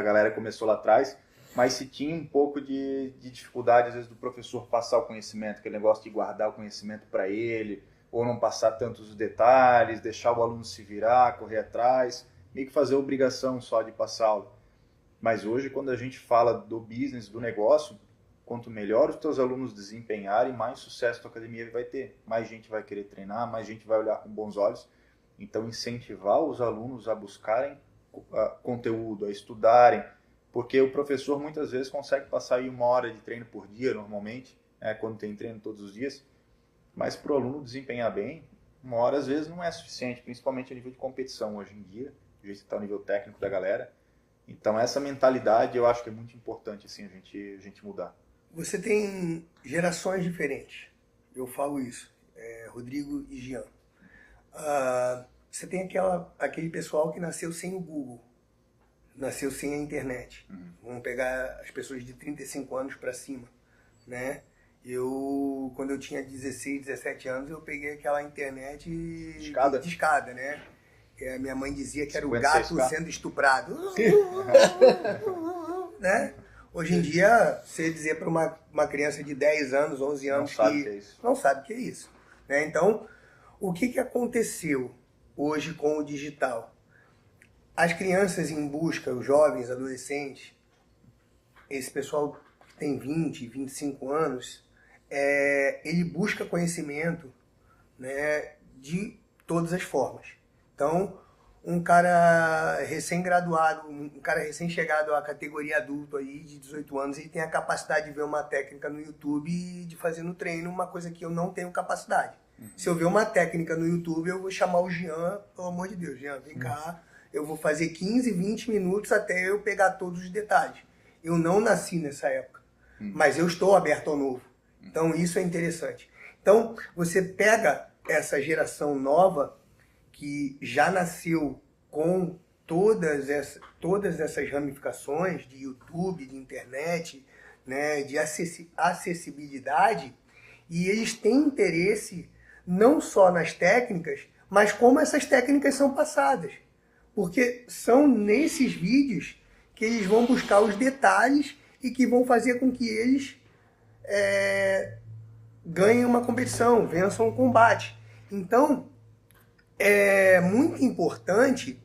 galera que começou lá atrás, mas se tinha um pouco de dificuldade, às vezes, do professor passar o conhecimento, aquele negócio de guardar o conhecimento para ele, ou não passar tantos detalhes, deixar o aluno se virar, correr atrás, meio que fazer obrigação só de passar aula. Mas hoje, quando a gente fala do business, do negócio, quanto melhor os teus alunos desempenharem, mais sucesso a tua academia vai ter. Mais gente vai querer treinar, mais gente vai olhar com bons olhos. Então, incentivar os alunos a buscarem conteúdo, a estudarem, porque o professor muitas vezes consegue passar aí 1 hora de treino por dia, normalmente, quando tem treino todos os dias, mas para o aluno desempenhar bem, 1 hora às vezes não é suficiente, principalmente a nível de competição hoje em dia, do jeito que está o nível técnico da galera. Então essa mentalidade eu acho que é muito importante assim, a gente mudar. Você tem gerações diferentes, eu falo isso, Rodrigo e Jean. Você tem aquele pessoal que nasceu sem o Google, nasceu sem a internet. Vamos pegar as pessoas de 35 anos para cima, né? Quando eu tinha 16, 17 anos, eu peguei aquela internet de escada, né? A minha mãe dizia que era o gato sendo estuprado. Né? Hoje em dia, você dizer para uma criança de 10 anos, 11 anos não sabe o que é isso. Né? Então, o que aconteceu hoje com o digital? As crianças em busca, os jovens, adolescentes, esse pessoal que tem 20, 25 anos, ele busca conhecimento, né, de todas as formas. Então, um cara recém-graduado, um cara recém-chegado à categoria adulto aí, de 18 anos, ele tem a capacidade de ver uma técnica no YouTube e de fazer no treino uma coisa que eu não tenho capacidade. Se eu ver uma técnica no YouTube, eu vou chamar o Jean, pelo amor de Deus, Jean, vem cá, eu vou fazer 15, 20 minutos até eu pegar todos os detalhes. Eu não nasci nessa época, mas eu estou aberto ao novo. Então isso é interessante. Então você pega essa geração nova que já nasceu com todas essas ramificações de YouTube, de internet, né, de acessibilidade, e eles têm interesse não só nas técnicas, mas como essas técnicas são passadas. Porque são nesses vídeos que eles vão buscar os detalhes e que vão fazer com que eles ganhem uma competição, vençam um combate. Então, é muito importante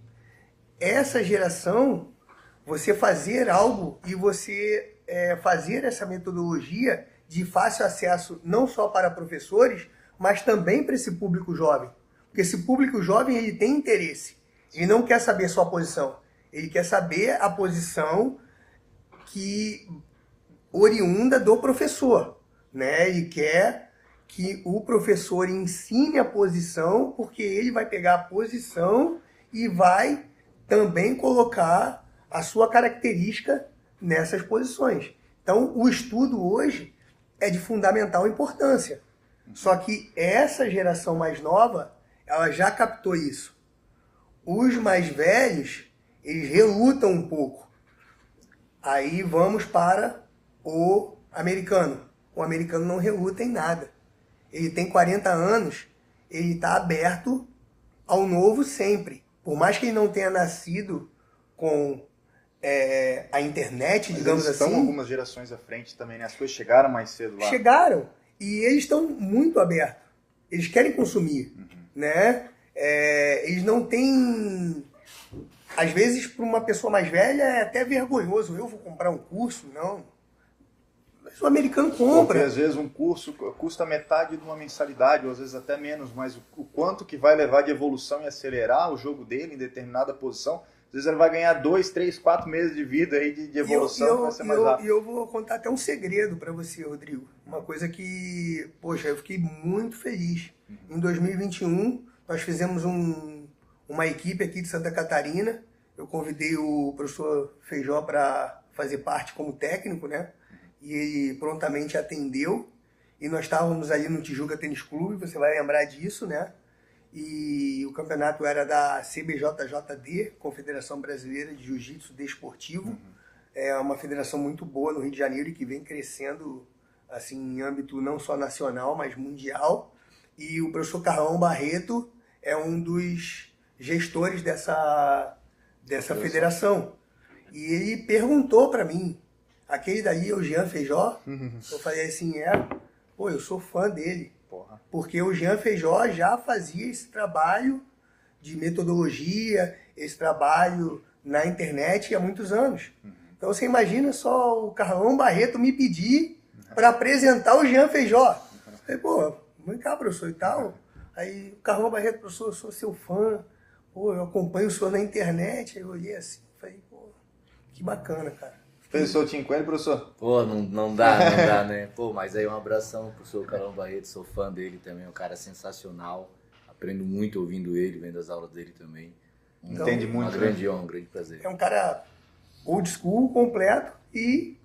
essa geração, você fazer algo e você fazer essa metodologia de fácil acesso não só para professores, mas também para esse público jovem. Porque esse público jovem ele tem interesse. Ele não quer saber só a posição. Ele quer saber a posição que oriunda do professor, né? Ele quer que o professor ensine a posição, porque ele vai pegar a posição e vai também colocar a sua característica nessas posições. Então, o estudo hoje é de fundamental importância. Só que essa geração mais nova, ela já captou isso. Os mais velhos, eles relutam um pouco. Aí vamos para o americano. O americano não reluta em nada. Ele tem 40 anos, ele está aberto ao novo sempre. Por mais que ele não tenha nascido com a internet, digamos eles assim. Estão algumas gerações à frente também, né? As coisas chegaram mais cedo lá. Chegaram. E eles estão muito abertos. Eles querem consumir. Né? Eles não têm... Às vezes, para uma pessoa mais velha, é até vergonhoso. Eu vou comprar um curso? Não. Mas o americano compra. Porque às vezes um curso custa metade de uma mensalidade, ou às vezes até menos, mas o quanto que vai levar de evolução e acelerar o jogo dele em determinada posição, às vezes ele vai ganhar 2, 3, 4 meses de vida aí de evolução, que vai ser mais rápido. E eu vou contar até um segredo para você, Rodrigo. Uma coisa que, poxa, eu fiquei muito feliz. Em 2021, nós fizemos uma equipe aqui de Santa Catarina. Eu convidei o professor Feijó para fazer parte como técnico, né? E ele prontamente atendeu. E nós estávamos ali no Tijuca Tênis Clube, você vai lembrar disso, né? E o campeonato era da CBJJD, Confederação Brasileira de Jiu-Jitsu Desportivo. É uma federação muito boa no Rio de Janeiro e que vem crescendo assim, em âmbito não só nacional, mas mundial. E o professor Carlão Barreto é um dos gestores dessa federação. E ele perguntou para mim, aquele daí é o Jean Feijó? Eu falei assim, pô, eu sou fã dele. Porra. Porque o Jean Feijó já fazia esse trabalho de metodologia, esse trabalho na internet há muitos anos. Então você imagina só o Carlão Barreto me pedir para apresentar o Jean Feijó. Eu falei, pô, vem cá, professor, e tal. Aí o Carlão Barreto, professor, eu sou seu fã, pô, eu acompanho o senhor na internet. Aí eu olhei assim, falei, pô, que bacana, cara. Fez o soltinho com ele, professor? Pô, não dá, né? Pô, mas aí um abração pro seu Carlão Barreto, sou fã dele também, um cara sensacional. Aprendo muito ouvindo ele, vendo as aulas dele também. Então, Entende muito, uma grande honra, um grande prazer. É um cara old school, completo, e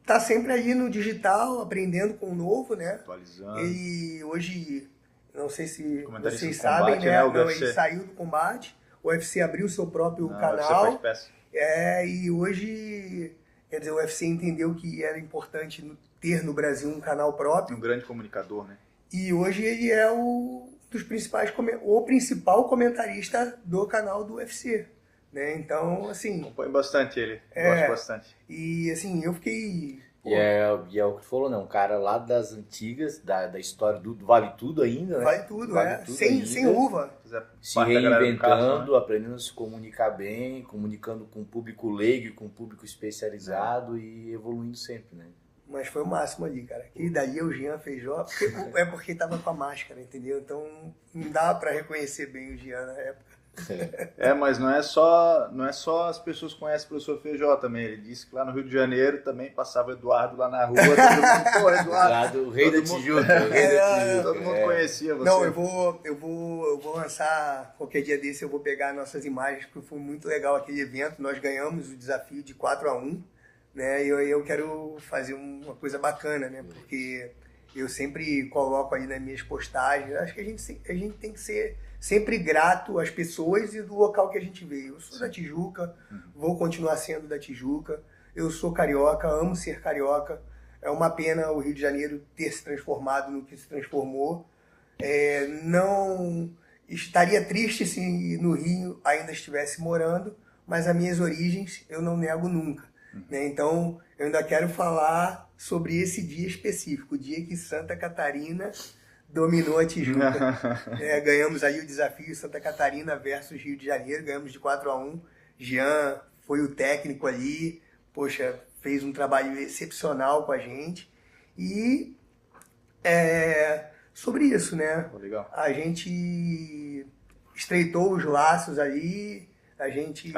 tá sempre ali no digital, aprendendo com o novo, né? Atualizando. Ele hoje, não sei se Comentarista vocês do sabem, combate, né? né? O Não, UFC. ele saiu do combate, o UFC abriu seu próprio Não, canal. você faz peça. E hoje, quer dizer, o UFC entendeu que era importante ter no Brasil um canal próprio. Um grande comunicador, né? E hoje ele é o principal comentarista do canal do UFC. Né? Então, assim... Acompanho bastante ele, gosto bastante. E, assim, eu fiquei... E é o que tu falou, né? Um cara lá das antigas, da história do Vale Tudo ainda, né? Vale tudo, Vale tudo sem ainda. luva. Se Parte da galera do carro, reinventando, né? aprendendo a se comunicar bem, comunicando com o público leigo, com o público especializado e evoluindo sempre, né? Mas foi o máximo ali, cara. Aquele dali é o Jean Feijó, porque tava com a máscara, entendeu? Então não dá pra reconhecer bem o Jean na época. Mas não é só as pessoas que conhecem o professor Feijó também. Ele disse que lá no Rio de Janeiro também passava o Eduardo lá na rua. Todo mundo, pô, Eduardo, O rei da Tijuca. O rei da Tijuca. todo mundo conhecia você. Não, eu vou lançar, qualquer dia desse eu vou pegar nossas imagens, porque foi muito legal aquele evento. Nós ganhamos o desafio de 4-1, né? E eu quero fazer uma coisa bacana, né? Porque eu sempre coloco aí nas minhas postagens. Acho que a gente tem que ser sempre grato às pessoas e do local que a gente veio. Eu sou da Tijuca, vou continuar sendo da Tijuca. Eu sou carioca, amo ser carioca. É uma pena o Rio de Janeiro ter se transformado no que se transformou. Não estaria triste se no Rio ainda estivesse morando, mas as minhas origens eu não nego nunca. Né? Então, eu ainda quero falar sobre esse dia específico, o dia que Santa Catarina dominou a Tijuca. Ganhamos aí o desafio Santa Catarina versus Rio de Janeiro, ganhamos de 4-1. Jean foi o técnico ali, poxa, fez um trabalho excepcional com a gente. E sobre isso, né? Legal. A gente estreitou os laços ali, a gente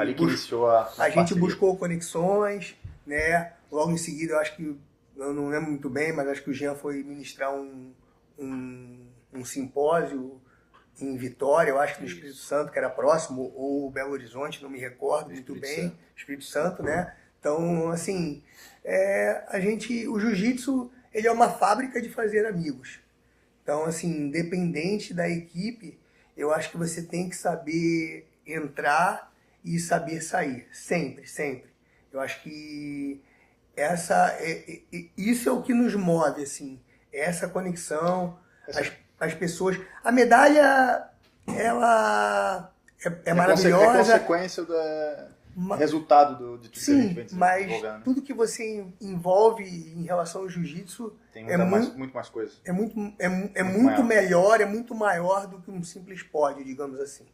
buscou conexões, né? Logo em seguida, eu acho que, eu não lembro muito bem, mas acho que o Jean foi ministrar um simpósio em Vitória, eu acho que no Espírito Santo, que era próximo, ou Belo Horizonte, não me recordo muito bem, Espírito Santo, né? Então, assim, o jiu-jitsu, ele é uma fábrica de fazer amigos. Então, assim, independente da equipe, eu acho que você tem que saber entrar e saber sair. Sempre, sempre. Eu acho que isso é o que nos move, assim. Essa conexão, as pessoas... A medalha, ela é maravilhosa. É consequência do resultado de tudo que a gente vem desenvolvendo. Mas tudo que você envolve em relação ao jiu-jitsu tem muito mais coisas. É muito melhor, é muito maior do que um simples pódio, digamos assim.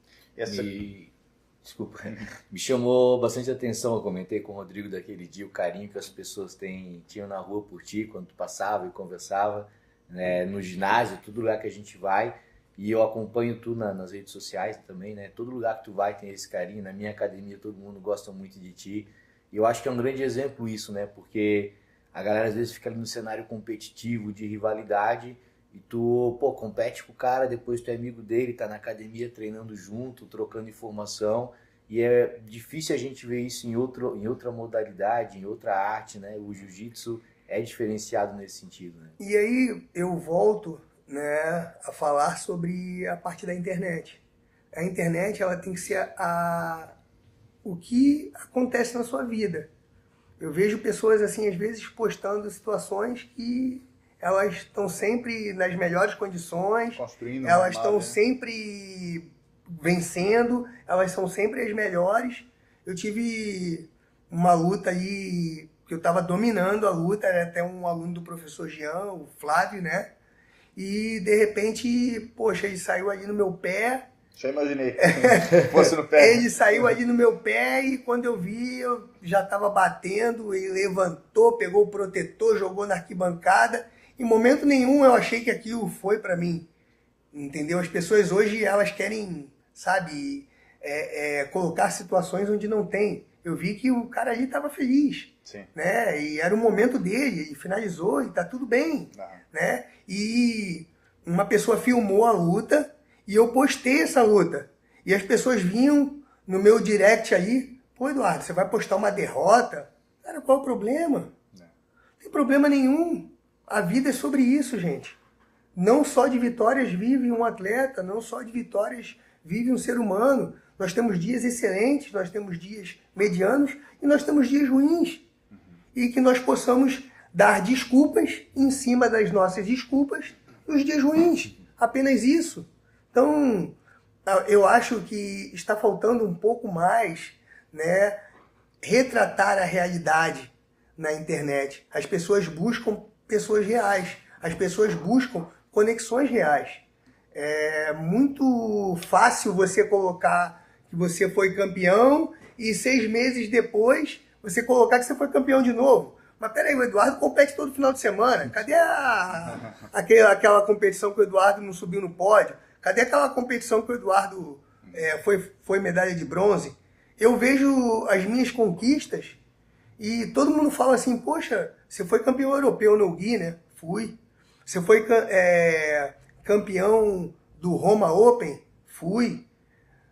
Desculpa, me chamou bastante atenção, eu comentei com o Rodrigo daquele dia, o carinho que as pessoas tinham na rua por ti, quando tu passava e conversava, né, no ginásio, todo lugar que a gente vai, e eu acompanho tu nas redes sociais também, né, todo lugar que tu vai tem esse carinho, na minha academia todo mundo gosta muito de ti, e eu acho que é um grande exemplo isso, né, porque a galera às vezes fica ali no cenário competitivo, de rivalidade, e tu, compete com o cara, depois tu é amigo dele, tá na academia treinando junto, trocando informação. E é difícil a gente ver isso em outra modalidade, em outra arte, né? O jiu-jitsu é diferenciado nesse sentido, né? E aí eu volto, né, a falar sobre a parte da internet. A internet, ela tem que ser o que acontece na sua vida. Eu vejo pessoas, assim, às vezes postando situações que elas estão sempre nas melhores condições, elas estão sempre vencendo, elas são sempre as melhores. Eu tive uma luta aí, que eu estava dominando a luta, era até um aluno do professor Jean, o Flávio, né? E de repente, poxa, ele saiu ali no meu pé. Já imaginei, fosse no pé. Ele saiu ali no meu pé e quando eu vi, eu já estava batendo, ele levantou, pegou o protetor, jogou na arquibancada. Em momento nenhum eu achei que aquilo foi para mim, entendeu? As pessoas hoje, elas querem, sabe, colocar situações onde não tem. Eu vi que o cara ali estava feliz, né? E era o momento dele, ele finalizou e tá tudo bem, né? E uma pessoa filmou a luta e eu postei essa luta. E as pessoas vinham no meu direct aí, pô, Eduardo, você vai postar uma derrota? Cara, qual é o problema? Não tem problema nenhum. A vida é sobre isso, gente. Não só de vitórias vive um atleta, não só de vitórias vive um ser humano. Nós temos dias excelentes, nós temos dias medianos e nós temos dias ruins. E que nós possamos dar desculpas em cima das nossas desculpas nos dias ruins. Apenas isso. Então, eu acho que está faltando um pouco mais, né, retratar a realidade na internet. As pessoas buscam pessoas reais. As pessoas buscam conexões reais. É muito fácil você colocar que você foi campeão e 6 meses depois você colocar que você foi campeão de novo. Mas peraí, o Eduardo compete todo final de semana. Cadê aquela competição que o Eduardo não subiu no pódio? Cadê aquela competição que o Eduardo foi medalha de bronze? Eu vejo as minhas conquistas e todo mundo fala assim, poxa, você foi campeão europeu no GUI, né? Fui. Você foi campeão do Roma Open? Fui.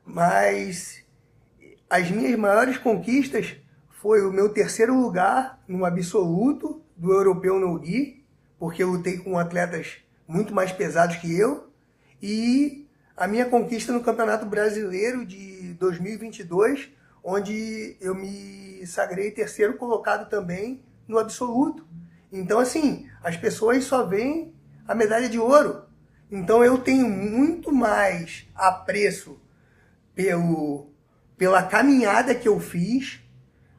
Mas as minhas maiores conquistas foi o meu 3º lugar no absoluto do europeu no GUI, porque eu lutei com atletas muito mais pesados que eu, e a minha conquista no Campeonato Brasileiro de 2022, onde eu me sagrei 3º colocado também no absoluto. Então, assim, as pessoas só veem a medalha de ouro. Então, eu tenho muito mais apreço pela caminhada que eu fiz,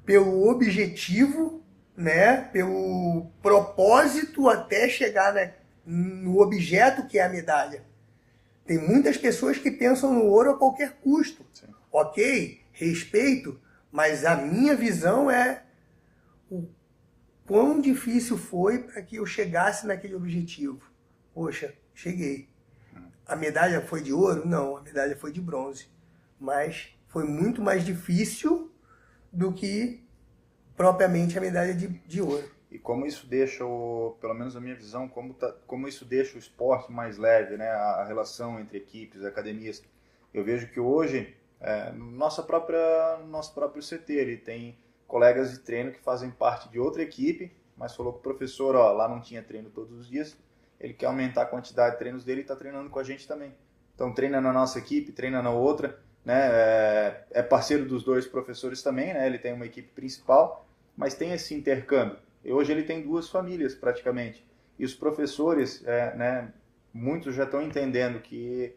pelo objetivo, né, pelo propósito até chegar no objeto que é a medalha. Tem muitas pessoas que pensam no ouro a qualquer custo. Sim. Ok, respeito, mas a minha visão é quão difícil foi para que eu chegasse naquele objetivo. Poxa, cheguei. A medalha foi de ouro? Não, a medalha foi de bronze. Mas foi muito mais difícil do que propriamente a medalha de ouro. E como isso deixa, pelo menos na minha visão, como isso deixa o esporte mais leve, né? A relação entre equipes, academias. Eu vejo que hoje, nosso próprio CT, ele tem colegas de treino que fazem parte de outra equipe, mas falou que o professor, lá não tinha treino todos os dias, ele quer aumentar a quantidade de treinos dele e está treinando com a gente também. Então treina na nossa equipe, treina na outra, né? É parceiro dos dois professores também, né? Ele tem uma equipe principal, mas tem esse intercâmbio. E hoje ele tem 2 famílias praticamente. E os professores, né, muitos já estão entendendo que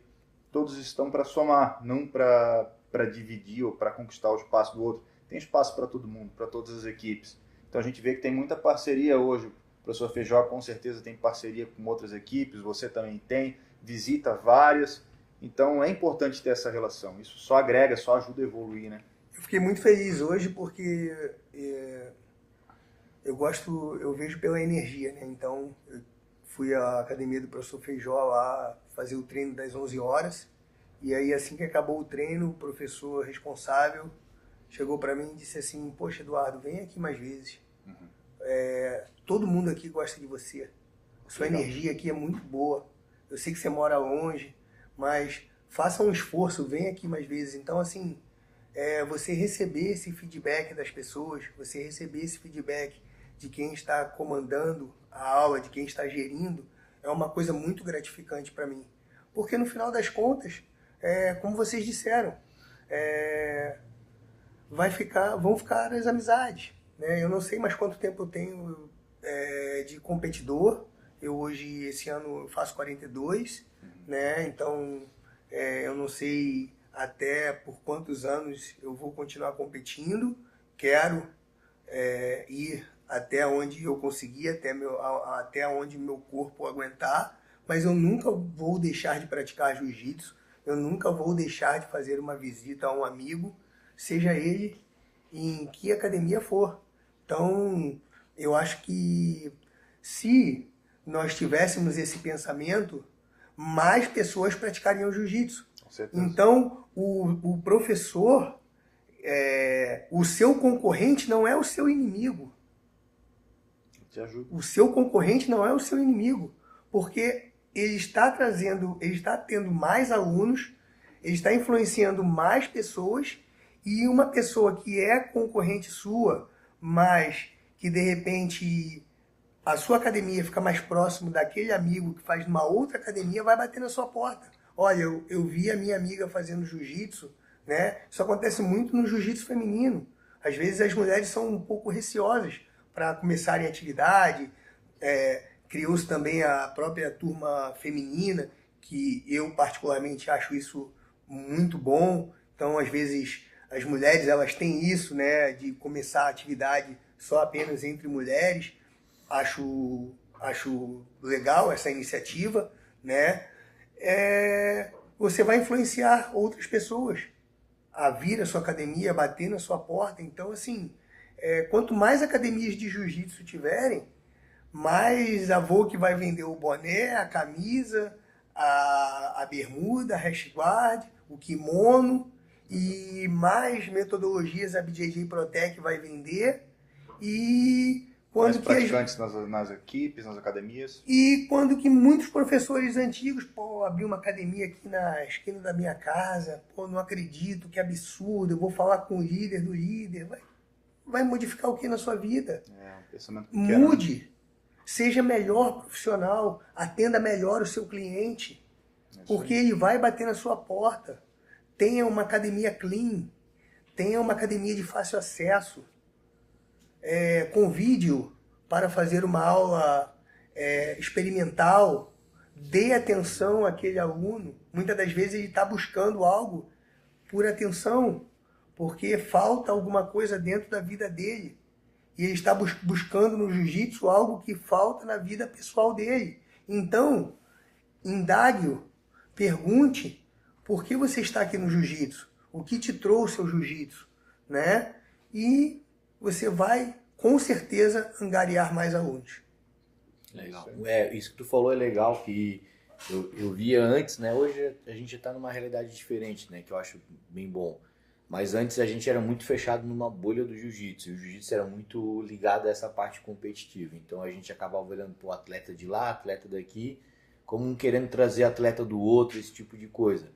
todos estão para somar, não para dividir ou para conquistar o espaço do outro. Tem espaço para todo mundo, para todas as equipes. Então a gente vê que tem muita parceria hoje. O professor Feijó com certeza tem parceria com outras equipes, você também tem, visita várias. Então é importante ter essa relação. Isso só agrega, só ajuda a evoluir, né? Eu fiquei muito feliz hoje porque eu vejo pela energia, né? Então, eu fui à academia do professor Feijó lá fazer o treino das 11 horas. E aí, assim que acabou o treino, o professor responsável chegou para mim e disse assim: poxa, Eduardo, vem aqui mais vezes. Todo mundo aqui gosta de você. Sua energia aqui é muito boa. Eu sei que você mora longe, mas faça um esforço, vem aqui mais vezes. Então, assim, você receber esse feedback das pessoas, você receber esse feedback de quem está comandando a aula, de quem está gerindo, é uma coisa muito gratificante para mim. Porque no final das contas, como vocês disseram, vão ficar as amizades. Né? Eu não sei mais quanto tempo eu tenho de competidor. Eu hoje, esse ano, eu faço 42, né? Então eu não sei até por quantos anos eu vou continuar competindo. Quero ir até onde eu conseguir, até onde meu corpo aguentar, mas eu nunca vou deixar de praticar jiu-jitsu, eu nunca vou deixar de fazer uma visita a um amigo, seja ele em que academia for. Então, eu acho que se nós tivéssemos esse pensamento, mais pessoas praticariam jiu-jitsu. Então, o professor, o seu concorrente não é o seu inimigo. Te ajuda. O seu concorrente não é o seu inimigo, porque ele está tendo mais alunos, ele está influenciando mais pessoas, e uma pessoa que é concorrente sua, mas que de repente a sua academia fica mais próximo daquele amigo que faz numa outra academia, vai bater na sua porta. Olha, eu vi a minha amiga fazendo jiu-jitsu, né? Isso acontece muito no jiu-jitsu feminino. Às vezes as mulheres são um pouco receosas para começarem a atividade. Criou-se também a própria turma feminina, que eu particularmente acho isso muito bom. Então, às vezes, as mulheres elas têm isso, né, de começar a atividade só apenas entre mulheres. Acho legal essa iniciativa, né? Você vai influenciar outras pessoas a vir à sua academia, a bater na sua porta. Então, assim, quanto mais academias de jiu-jitsu tiverem, mais avô que vai vender o boné, a camisa, a bermuda, a hash guard, o kimono, e mais metodologias a BJJ Protec vai vender. E quando mais praticantes nas equipes, nas academias. E quando que muitos professores antigos, abri uma academia aqui na esquina da minha casa, não acredito, que absurdo, eu vou falar com o líder do líder. Vai modificar o que na sua vida? Um pensamento pequeno. Mude. Seja melhor profissional, atenda melhor o seu cliente, porque ele vai bater na sua porta. Tenha uma academia clean, tenha uma academia de fácil acesso, convide-o para fazer uma aula experimental, dê atenção àquele aluno. Muitas das vezes ele está buscando algo por atenção, porque falta alguma coisa dentro da vida dele. E ele está buscando no jiu-jitsu algo que falta na vida pessoal dele. Então, indague-o, pergunte por que você está aqui no jiu-jitsu, o que te trouxe ao jiu-jitsu, né? E você vai com certeza, angariar mais alunos. Legal. Isso que tu falou é legal, que eu via antes, né? Hoje a gente está numa realidade diferente, né? Que eu acho bem bom. Mas antes a gente era muito fechado numa bolha do jiu-jitsu. E o jiu-jitsu era muito ligado a essa parte competitiva. Então a gente acabava olhando para o atleta de lá, atleta daqui, como um querendo trazer atleta do outro, esse tipo de coisa.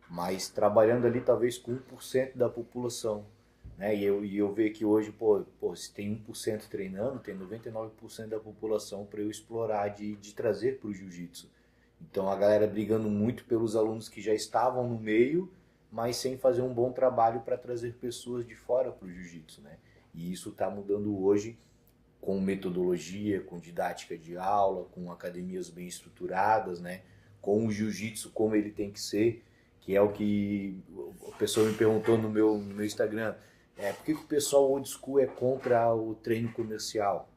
Mas trabalhando ali talvez com 1% da população. Né? E eu vejo que hoje, se tem 1% treinando, tem 99% da população para eu explorar de trazer para o jiu-jitsu. Então a galera brigando muito pelos alunos que já estavam no meio, mas sem fazer um bom trabalho para trazer pessoas de fora para o jiu-jitsu, né? E isso está mudando hoje com metodologia, com didática de aula, com academias bem estruturadas, né? Com o jiu-jitsu como ele tem que ser, que é o que a pessoa me perguntou no meu Instagram. Por que o pessoal old school é contra o treino comercial?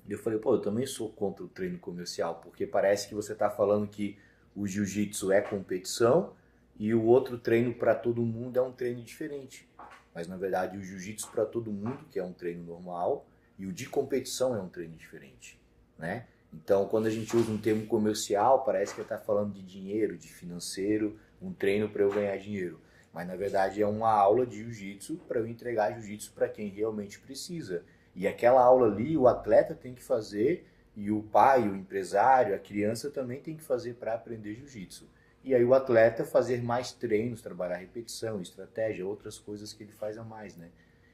Eu falei, eu também sou contra o treino comercial, porque parece que você está falando que o jiu-jitsu é competição e o outro treino para todo mundo é um treino diferente. Mas na verdade o jiu-jitsu para todo mundo, que é um treino normal, e o de competição é um treino diferente, né? Então quando a gente usa um termo comercial, parece que está falando de dinheiro, de financeiro, um treino para eu ganhar dinheiro. Mas na verdade é uma aula de jiu-jitsu para eu entregar jiu-jitsu para quem realmente precisa. E aquela aula ali o atleta tem que fazer, e o pai, o empresário, a criança também tem que fazer para aprender jiu-jitsu. E aí o atleta fazer mais treinos, trabalhar repetição, estratégia, outras coisas que ele faz a mais, né?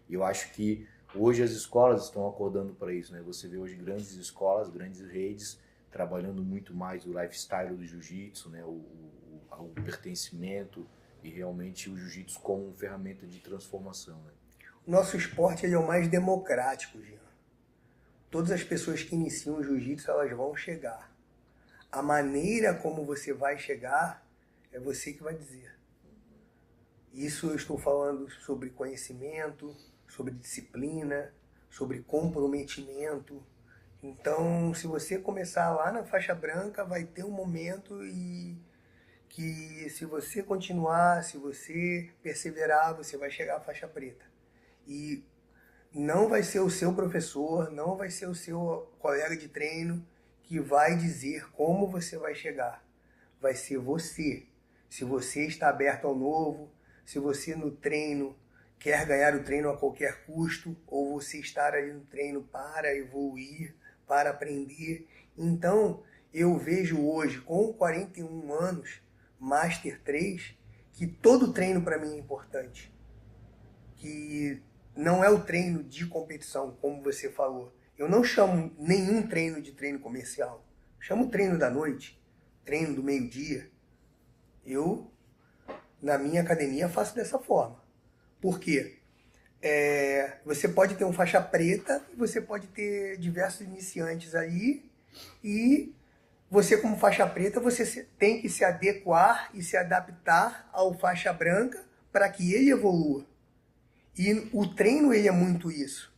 E eu acho que hoje as escolas estão acordando para isso, né? Você vê hoje grandes escolas, grandes redes, trabalhando muito mais o lifestyle do jiu-jitsu, né? O pertencimento e realmente o jiu-jitsu como ferramenta de transformação, né? O nosso esporte ele é o mais democrático, Jean. Todas as pessoas que iniciam o jiu-jitsu, elas vão chegar. A maneira como você vai chegar é você que vai dizer. Isso eu estou falando sobre conhecimento, sobre disciplina, sobre comprometimento. Então, se você começar lá na faixa branca, vai ter um momento que se você continuar, se você perseverar, você vai chegar à faixa preta. E não vai ser o seu professor, não vai ser o seu colega de treino que vai dizer como você vai chegar. Vai ser você. Se você está aberto ao novo, se você no treino quer ganhar o treino a qualquer custo, ou você estar ali no treino para evoluir, para aprender. Então, eu vejo hoje, com 41 anos, Master 3, que todo treino para mim é importante. Que não é o treino de competição, como você falou. Eu não chamo nenhum treino de treino comercial. Chamo treino da noite, treino do meio-dia. Eu, na minha academia, faço dessa forma. Por quê? Você pode ter um faixa preta, você pode ter diversos iniciantes aí, e você, como faixa preta, você tem que se adequar e se adaptar ao faixa branca para que ele evolua. E o treino ele é muito isso.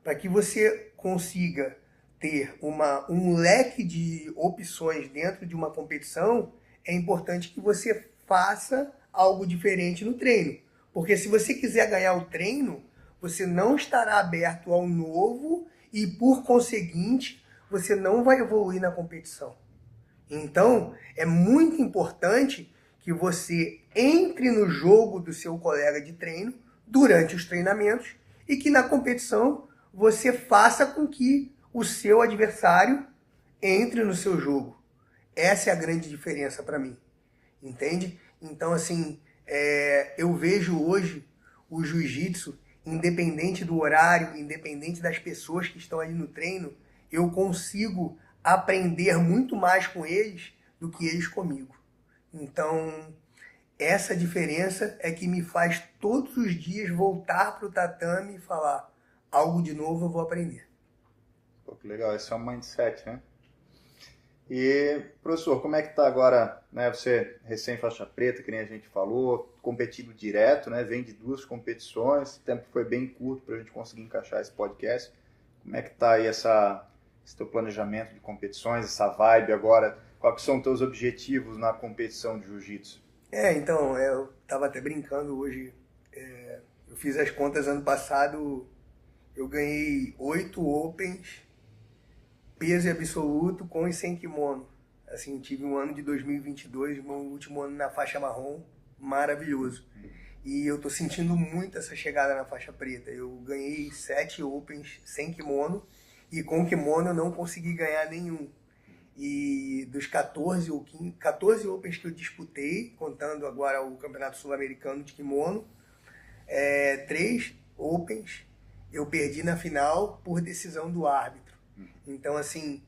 Para que você consiga ter um leque de opções dentro de uma competição, é importante que você faça algo diferente no treino. Porque se você quiser ganhar o treino, você não estará aberto ao novo e, por conseguinte, você não vai evoluir na competição. Então, é muito importante que você entre no jogo do seu colega de treino durante os treinamentos e que na competição você faça com que o seu adversário entre no seu jogo. Essa é a grande diferença para mim, entende? Então, assim, eu vejo hoje o jiu-jitsu, independente do horário, independente das pessoas que estão ali no treino, eu consigo aprender muito mais com eles do que eles comigo. Então, essa diferença é que me faz todos os dias voltar para o tatame e falar: algo de novo eu vou aprender. Pô, que legal, esse é um mindset, né? E, professor, como é que está agora, né? Você recém-faixa preta, que nem a gente falou, competindo direto, né? Vem de 2 competições, o tempo foi bem curto para a gente conseguir encaixar esse podcast. Como é que está aí esse teu planejamento de competições, essa vibe agora? Quais são os teus objetivos na competição de jiu-jitsu? Então, eu estava até brincando hoje. Eu fiz as contas ano passado, eu ganhei 8 Opens, peso absoluto, com e sem kimono. Assim, tive um ano de 2022, meu último ano na faixa marrom, maravilhoso. E eu tô sentindo muito essa chegada na faixa preta. Eu ganhei 7 Opens sem kimono e com kimono eu não consegui ganhar nenhum. E dos 14 ou 15, 14 Opens que eu disputei, contando agora o Campeonato Sul-Americano de kimono, 3 Opens eu perdi na final por decisão do árbitro. Então, assim,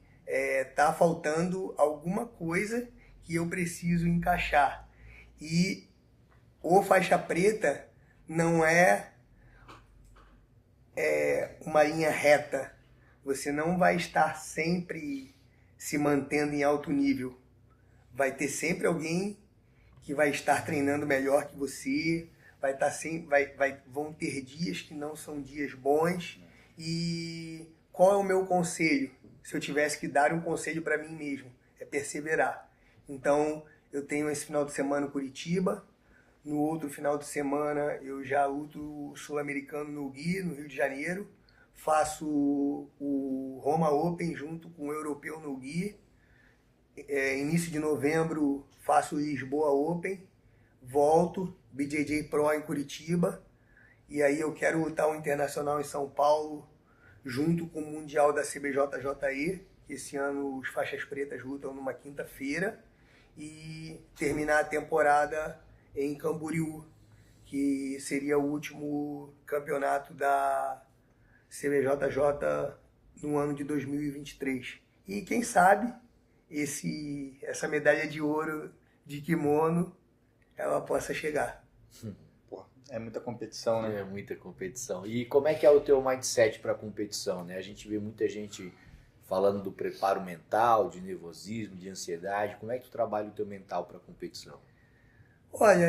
tá faltando alguma coisa que eu preciso encaixar. E o faixa preta não é uma linha reta. Você não vai estar sempre se mantendo em alto nível. Vai ter sempre alguém que vai estar treinando melhor que você, vão ter dias que não são dias bons. E qual é o meu conselho? Se eu tivesse que dar um conselho para mim mesmo, é perseverar. Então, eu tenho esse final de semana em Curitiba, no outro final de semana eu já luto o Sul-Americano no Gui, no Rio de Janeiro, faço o Roma Open junto com o Europeu no Gui, início de novembro faço o Lisboa Open, volto, BJJ Pro em Curitiba, e aí eu quero lutar o Internacional em São Paulo, junto com o Mundial da CBJJE, que esse ano os faixas pretas lutam numa quinta-feira, e terminar a temporada em Camboriú, que seria o último campeonato da CBJJ no ano de 2023. E quem sabe essa medalha de ouro de kimono ela possa chegar. Pô, é muita competição, né? É muita competição. E como é que é o teu mindset para competição, né? A gente vê muita gente falando do preparo mental, de nervosismo, de ansiedade. Como é que tu trabalha o teu mental para competição? Olha,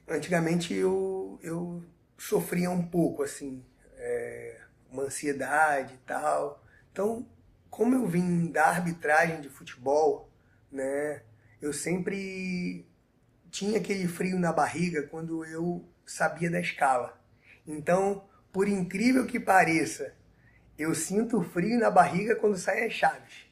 antigamente eu sofria um pouco, assim, uma ansiedade e tal. Então, como eu vim da arbitragem de futebol, né, eu sempre tinha aquele frio na barriga quando eu sabia da escala. Então, por incrível que pareça, eu sinto frio na barriga quando saem as chaves.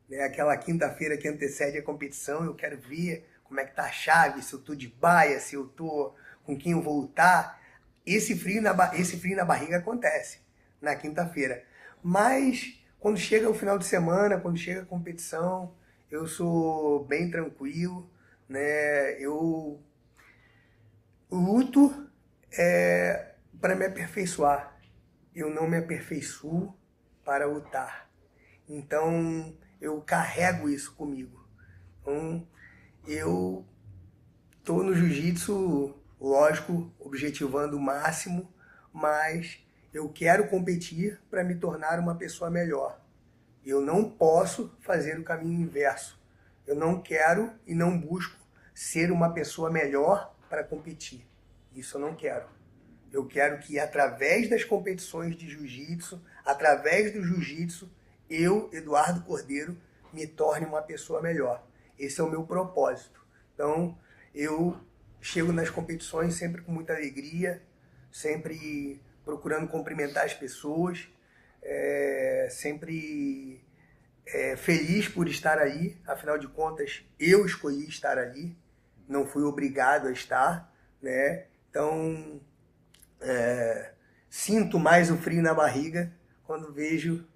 Né? Aquela quinta-feira que antecede a competição, eu quero ver como é que tá a chave, se eu tô de baia, se eu tô com quem eu vou lutar. Esse frio na barriga acontece na quinta-feira. Mas quando chega o final de semana, quando chega a competição, eu sou bem tranquilo, né? Eu luto para me aperfeiçoar. Eu não me aperfeiçoo para lutar. Então, eu carrego isso comigo. Então, eu tô no jiu-jitsu, lógico, objetivando o máximo, mas eu quero competir para me tornar uma pessoa melhor. Eu não posso fazer o caminho inverso. Eu não quero e não busco ser uma pessoa melhor para competir. Isso eu não quero. Eu quero que através das competições de jiu-jitsu, através do jiu-jitsu, eu, Eduardo Cordeiro, me torne uma pessoa melhor. Esse é o meu propósito. Então, eu chego nas competições sempre com muita alegria, sempre procurando cumprimentar as pessoas, sempre feliz por estar ali. Afinal de contas, eu escolhi estar ali, não fui obrigado a estar, né? Então, sinto mais o frio na barriga quando vejo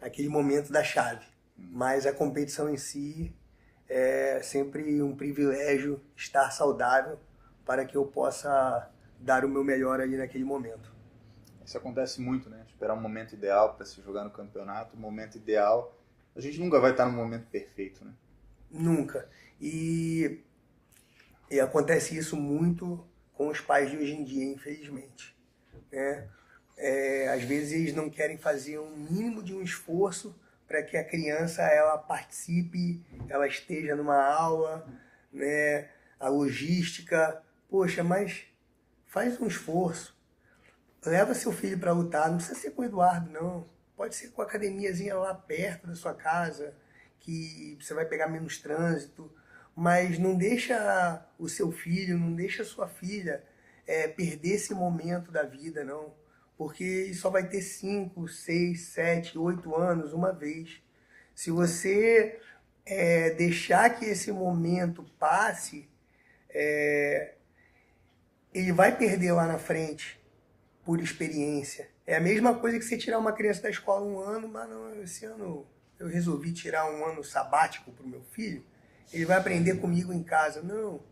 aquele momento da chave. Mas a competição em si é sempre um privilégio estar saudável para que eu possa dar o meu melhor ali naquele momento. Isso acontece muito, né? Esperar um momento ideal para se jogar no campeonato, um momento ideal. A gente nunca vai estar no momento perfeito, né? Nunca. E acontece isso muito com os pais de hoje em dia, infelizmente. Né? Às vezes eles não querem fazer um mínimo de um esforço para que a criança ela participe, ela esteja numa aula, né? A logística. Poxa, mas faz um esforço. Leva seu filho para lutar, não precisa ser com o Eduardo, não. Pode ser com a academiazinha lá perto da sua casa, que você vai pegar menos trânsito, mas não deixa o seu filho, não deixa a sua filha perder esse momento da vida, não. Porque só vai ter 5, 6, 7, 8 anos uma vez. Se você deixar que esse momento passe, ele vai perder lá na frente por experiência. É a mesma coisa que você tirar uma criança da escola um ano, mas não, esse ano eu resolvi tirar um ano sabático para o meu filho, ele vai aprender comigo em casa. Não,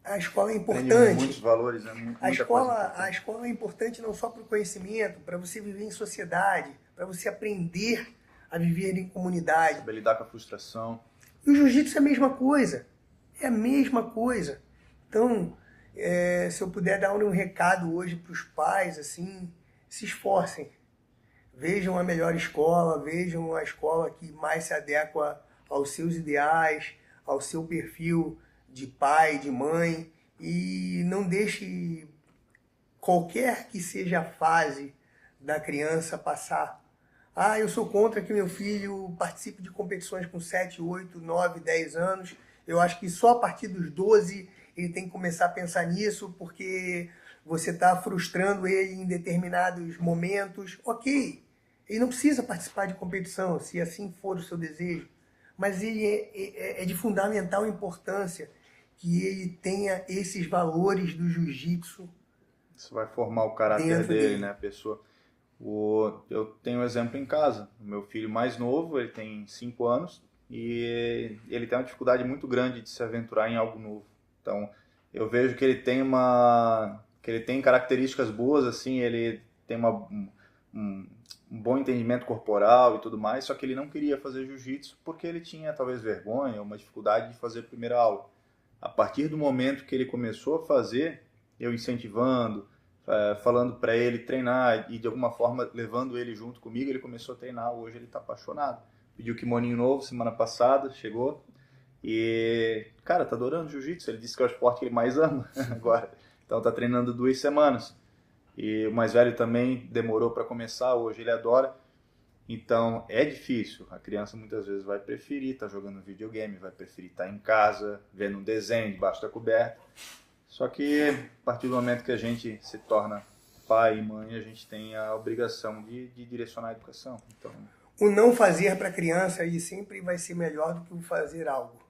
a escola é importante. Muitos valores, né? A escola é importante não só para o conhecimento, para você viver em sociedade, para você aprender a viver em comunidade. Saber lidar com a frustração. E o jiu-jitsu é a mesma coisa. É a mesma coisa. Então, se eu puder dar um recado hoje para os pais, assim, se esforcem. Vejam a melhor escola, vejam a escola que mais se adequa aos seus ideais, ao seu perfil de pai, de mãe, e não deixe qualquer que seja a fase da criança passar. Ah, eu sou contra que meu filho participe de competições com 7, 8, 9, 10 anos. Eu acho que só a partir dos 12 ele tem que começar a pensar nisso, porque você está frustrando ele em determinados momentos. Ok, ele não precisa participar de competição, se assim for o seu desejo, mas ele é de fundamental importância que ele tenha esses valores do jiu-jitsu. Isso vai formar o caráter dele, né, a pessoa. Eu tenho um exemplo em casa. O meu filho mais novo, ele tem 5 anos e ele tem uma dificuldade muito grande de se aventurar em algo novo. Então, eu vejo que ele tem características boas, assim, ele tem um bom entendimento corporal e tudo mais, só que ele não queria fazer jiu-jitsu porque ele tinha talvez vergonha ou uma dificuldade de fazer a primeira aula. A partir do momento que ele começou a fazer, eu incentivando, falando para ele treinar e de alguma forma levando ele junto comigo, ele começou a treinar. Hoje ele está apaixonado. Pediu kimoninho novo semana passada, chegou e, cara, tá adorando jiu-jitsu. Ele disse que é o esporte que ele mais ama agora. Então tá treinando 2 semanas. E o mais velho também demorou para começar, hoje ele adora. Então é difícil, a criança muitas vezes vai preferir estar jogando videogame, vai preferir estar em casa, vendo um desenho debaixo da coberta. Só que a partir do momento que a gente se torna pai e mãe, a gente tem a obrigação de direcionar a educação. Então, o não fazer para a criança aí sempre vai ser melhor do que o fazer algo.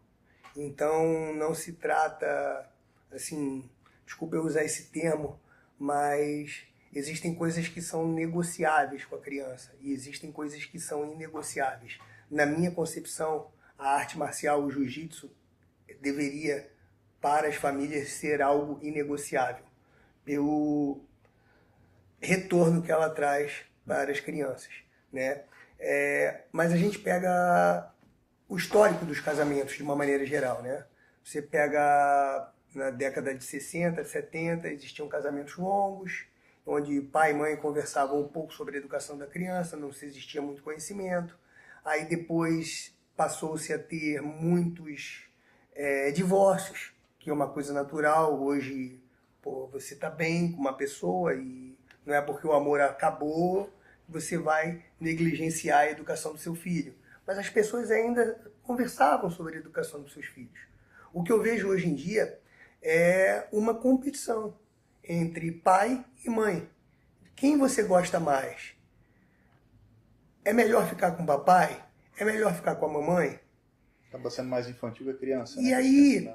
Então não se trata, assim, desculpa eu usar esse termo, mas existem coisas que são negociáveis com a criança e existem coisas que são inegociáveis. Na minha concepção, a arte marcial, o jiu-jitsu, deveria, para as famílias, ser algo inegociável, pelo retorno que ela traz para as crianças, né? Mas a gente pega o histórico dos casamentos de uma maneira geral, né? Você pega na década de 60, 70, existiam casamentos longos, onde pai e mãe conversavam um pouco sobre a educação da criança, não se existia muito conhecimento. Aí depois passou-se a ter muitos divórcios, que é uma coisa natural. Hoje, você está bem com uma pessoa e não é porque o amor acabou que você vai negligenciar a educação do seu filho. Mas as pessoas ainda conversavam sobre a educação dos seus filhos. O que eu vejo hoje em dia é uma competição entre pai e mãe. Quem você gosta mais? É melhor ficar com o papai? É melhor ficar com a mamãe? acaba sendo mais infantil que a criança. E aí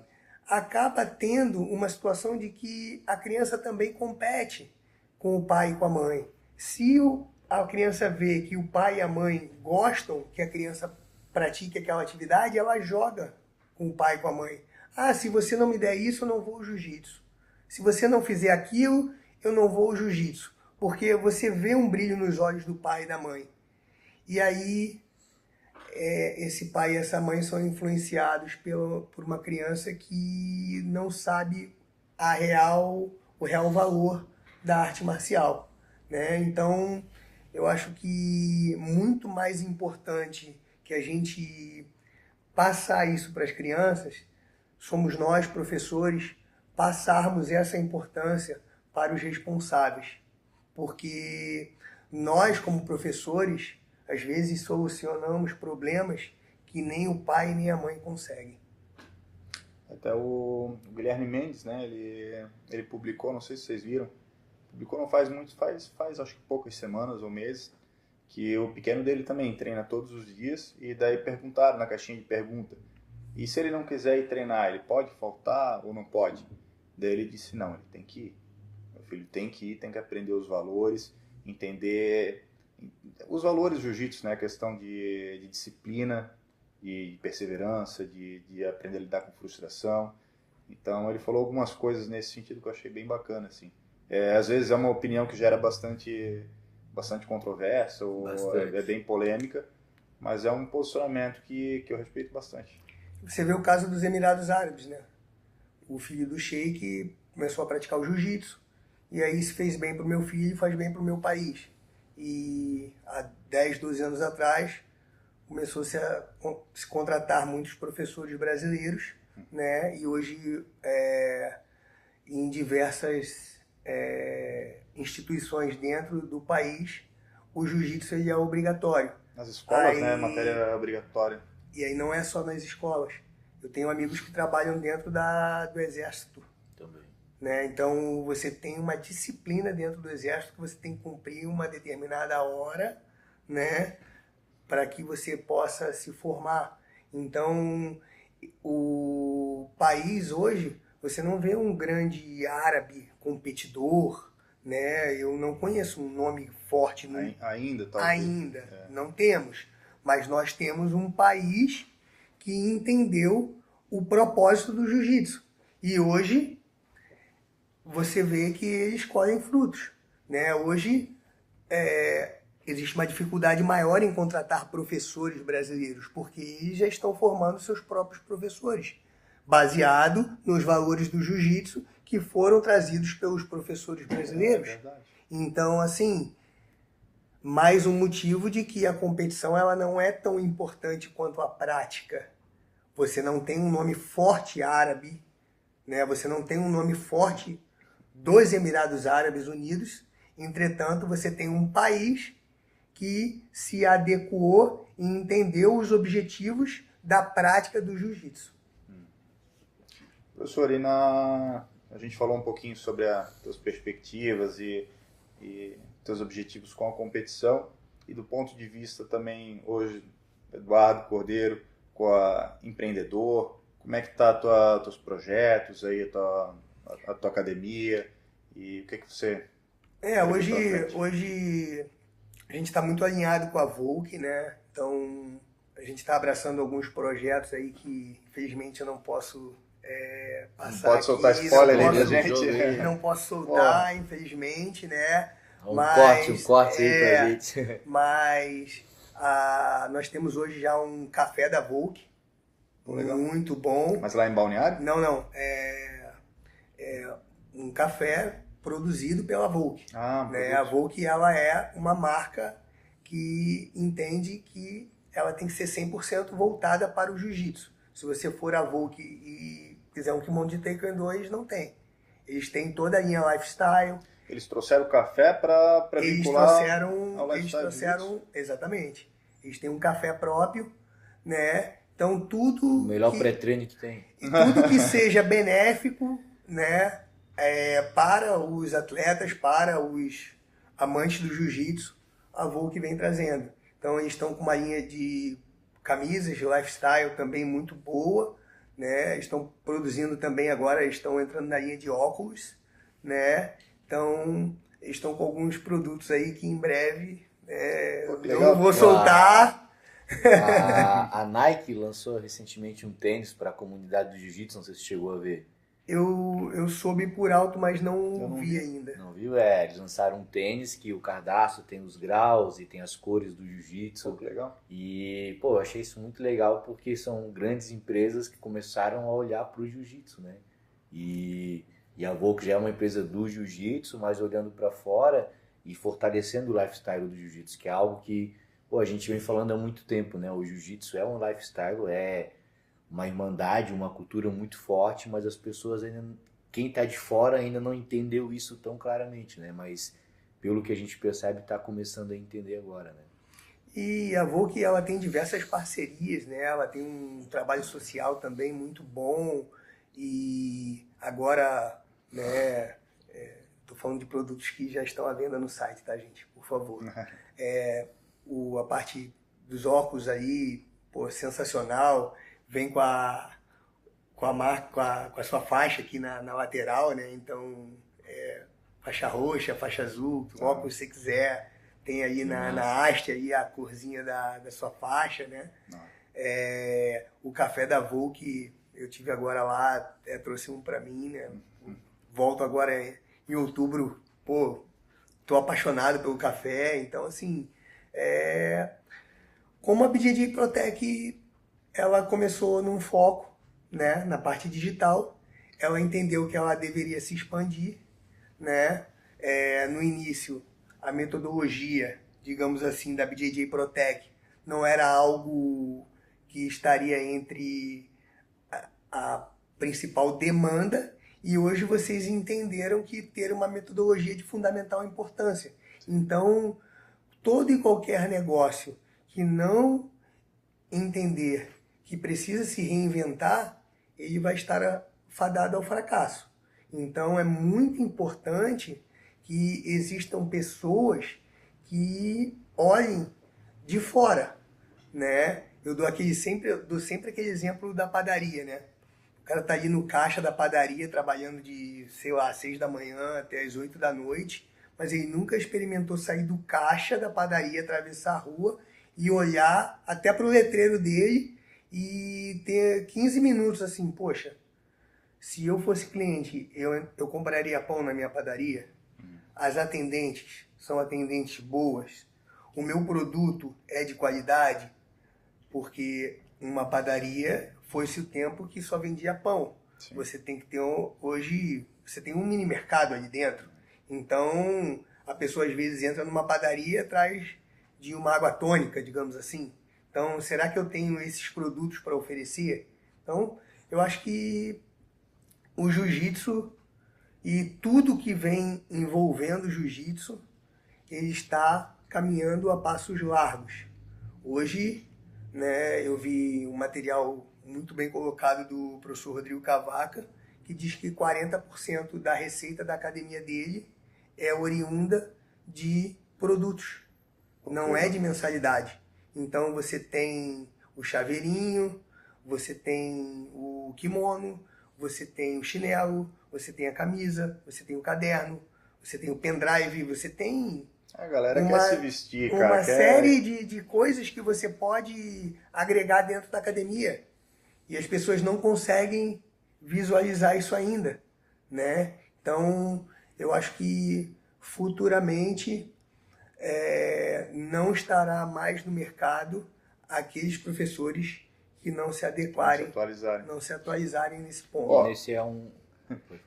acaba tendo uma situação de que a criança também compete com o pai e com a mãe. Se a criança vê que o pai e a mãe gostam que a criança pratique aquela atividade, ela joga com o pai e com a mãe. Ah, se você não me der isso, eu não vou ao jiu-jitsu. Se você não fizer aquilo, eu não vou ao jiu-jitsu. Porque você vê um brilho nos olhos do pai e da mãe. E aí, esse pai e essa mãe são influenciados por uma criança que não sabe o real valor da arte marcial, né? Então, eu acho que muito mais importante que a gente passar isso para as crianças, somos nós, professores, passarmos essa importância para os responsáveis. Porque nós, como professores, às vezes solucionamos problemas que nem o pai nem a mãe conseguem. Até o Guilherme Mendes, né? Ele publicou, não sei se vocês viram, publicou não faz muito, faz acho que poucas semanas ou meses, que o pequeno dele também treina todos os dias, e daí perguntaram na caixinha de pergunta, e se ele não quiser ir treinar, ele pode faltar ou não pode? Daí ele disse, não, ele tem que ir. Meu filho tem que ir, tem que aprender os valores, entender os valores do jiu-jitsu, né? A questão de disciplina, de perseverança, de aprender a lidar com frustração. Então ele falou algumas coisas nesse sentido que eu achei bem bacana, assim. Às vezes é uma opinião que gera bastante controvérsia, ou é bem polêmica, mas é um posicionamento que eu respeito bastante. Você vê o caso dos Emirados Árabes, né? O filho do Sheik começou a praticar o jiu-jitsu, e aí isso fez bem pro meu filho e faz bem pro meu país. E há 10, 12 anos atrás, começou-se a se contratar muitos professores brasileiros, né? E hoje, em diversas instituições dentro do país, o jiu-jitsu é obrigatório. Nas escolas, né? Matéria obrigatória. E aí não é só nas escolas. Eu tenho amigos que trabalham dentro do Exército. Também. Né? Então você tem uma disciplina dentro do Exército que você tem que cumprir uma determinada hora, né? Para que você possa se formar. Então, o país hoje, você não vê um grande árabe competidor, né? Eu não conheço um nome forte. Ainda, talvez. Ainda, não temos. Mas nós temos um país que entendeu o propósito do jiu-jitsu. E hoje, você vê que eles colhem frutos. Né? Hoje, existe uma dificuldade maior em contratar professores brasileiros, porque eles já estão formando seus próprios professores, baseado nos valores do jiu-jitsu que foram trazidos pelos professores brasileiros. Então, assim, mais um motivo de que a competição ela não é tão importante quanto a prática. Você não tem um nome forte árabe, né? Você não tem um nome forte dos Emirados Árabes Unidos, entretanto, você tem um país que se adequou e entendeu os objetivos da prática do jiu-jitsu. Professor, a gente falou um pouquinho sobre as suas perspectivas e seus objetivos com a competição, e do ponto de vista também hoje, Eduardo Cordeiro, empreendedor, como é que tá teus projetos aí, a tua academia, e o que você... Hoje a gente está muito alinhado com a Volk, né? Então a gente está abraçando alguns projetos aí que infelizmente eu não posso passar. Não pode soltar spoiler aí da gente. Não posso soltar, infelizmente, né? Um corte aí pra gente. Mas nós temos hoje já um café da Volk, muito bom. Mas lá em Balneário? Não. É um café produzido pela Volk. Né? A Volk ela é uma marca que entende que ela tem que ser 100% voltada para o jiu-jitsu. Se você for a Volk e quiser um kimono de Taekwondo, eles não têm. Eles têm toda a linha lifestyle. Eles trouxeram café para vincular ao lifestyle. Eles trouxeram, exatamente. Eles têm um café próprio, né? Então tudo... O melhor pré-treino que tem. Tudo que seja benéfico, né? Para os atletas, para os amantes do jiu-jitsu, a Volk vem trazendo. Então eles estão com uma linha de camisas de lifestyle também muito boa, né? Estão produzindo também agora, estão entrando na linha de óculos, né? Então eles estão com alguns produtos aí que em breve eu vou soltar. A Nike lançou recentemente um tênis para a comunidade do jiu-jitsu, não sei se chegou a ver. Eu soube por alto, mas não vi ainda. Não viu? Eles lançaram um tênis que o cardápio tem os graus e tem as cores do jiu-jitsu. Legal. E, eu achei isso muito legal porque são grandes empresas que começaram a olhar para o jiu-jitsu, né? E a Volk já é uma empresa do jiu-jitsu, mas olhando para fora e fortalecendo o lifestyle do jiu-jitsu, que é algo que a gente vem falando há muito tempo, né? O jiu-jitsu é um lifestyle, é uma irmandade, uma cultura muito forte, mas as pessoas ainda, quem está de fora ainda não entendeu isso tão claramente, né? Mas pelo que a gente percebe, está começando a entender agora, né? E a Volk, ela tem diversas parcerias, né? Ela tem um trabalho social também muito bom. E agora, né, tô falando de produtos que já estão à venda no site, tá, gente? Por favor. A parte dos óculos aí, pô, sensacional. Vem com a marca, com a sua faixa aqui na lateral, né? Então, faixa roxa, faixa azul, o óculos que você quiser. Tem aí na haste aí a corzinha da sua faixa, né? O café da Volk, eu tive agora lá, trouxe um pra mim, né? Volto agora em outubro, pô, tô apaixonado pelo café. Então, assim, como a BJJ Protec, ela começou num foco, né, na parte digital, ela entendeu que ela deveria se expandir, né? No início, a metodologia, digamos assim, da BJJ Protec não era algo que estaria entre a principal demanda, e hoje vocês entenderam que ter uma metodologia é de fundamental importância. Então, todo e qualquer negócio que não entender que precisa se reinventar, ele vai estar fadado ao fracasso. Então, é muito importante que existam pessoas que olhem de fora, né? Eu dou sempre aquele exemplo da padaria, né? O cara tá ali no caixa da padaria trabalhando de, sei lá, 6 da manhã até as 8 da noite, mas ele nunca experimentou sair do caixa da padaria, atravessar a rua e olhar até pro letreiro dele e ter 15 minutos assim, poxa, se eu fosse cliente, eu compraria pão na minha padaria? As atendentes são atendentes boas? O meu produto é de qualidade? Porque uma padaria foi-se o tempo que só vendia pão. Sim. Você tem que ter, hoje, você tem um mini mercado ali dentro. Então, a pessoa às vezes entra numa padaria atrás de uma água tônica, digamos assim. Então, será que eu tenho esses produtos para oferecer? Então, eu acho que o jiu-jitsu e tudo que vem envolvendo o jiu-jitsu, ele está caminhando a passos largos. Hoje, né, eu vi um material muito bem colocado do professor Rodrigo Cavaca, que diz que 40% da receita da academia dele é oriunda de produtos, não é de mensalidade. Então você tem o chaveirinho, você tem o kimono, você tem o chinelo, você tem a camisa, você tem o caderno, você tem o pendrive, você tem... A galera quer se vestir, cara. Uma série de coisas que você pode agregar dentro da academia. E as pessoas não conseguem visualizar isso ainda, né? Então, eu acho que futuramente não estará mais no mercado aqueles professores que não se adequarem, não se atualizarem nesse ponto. Ó, esse é um...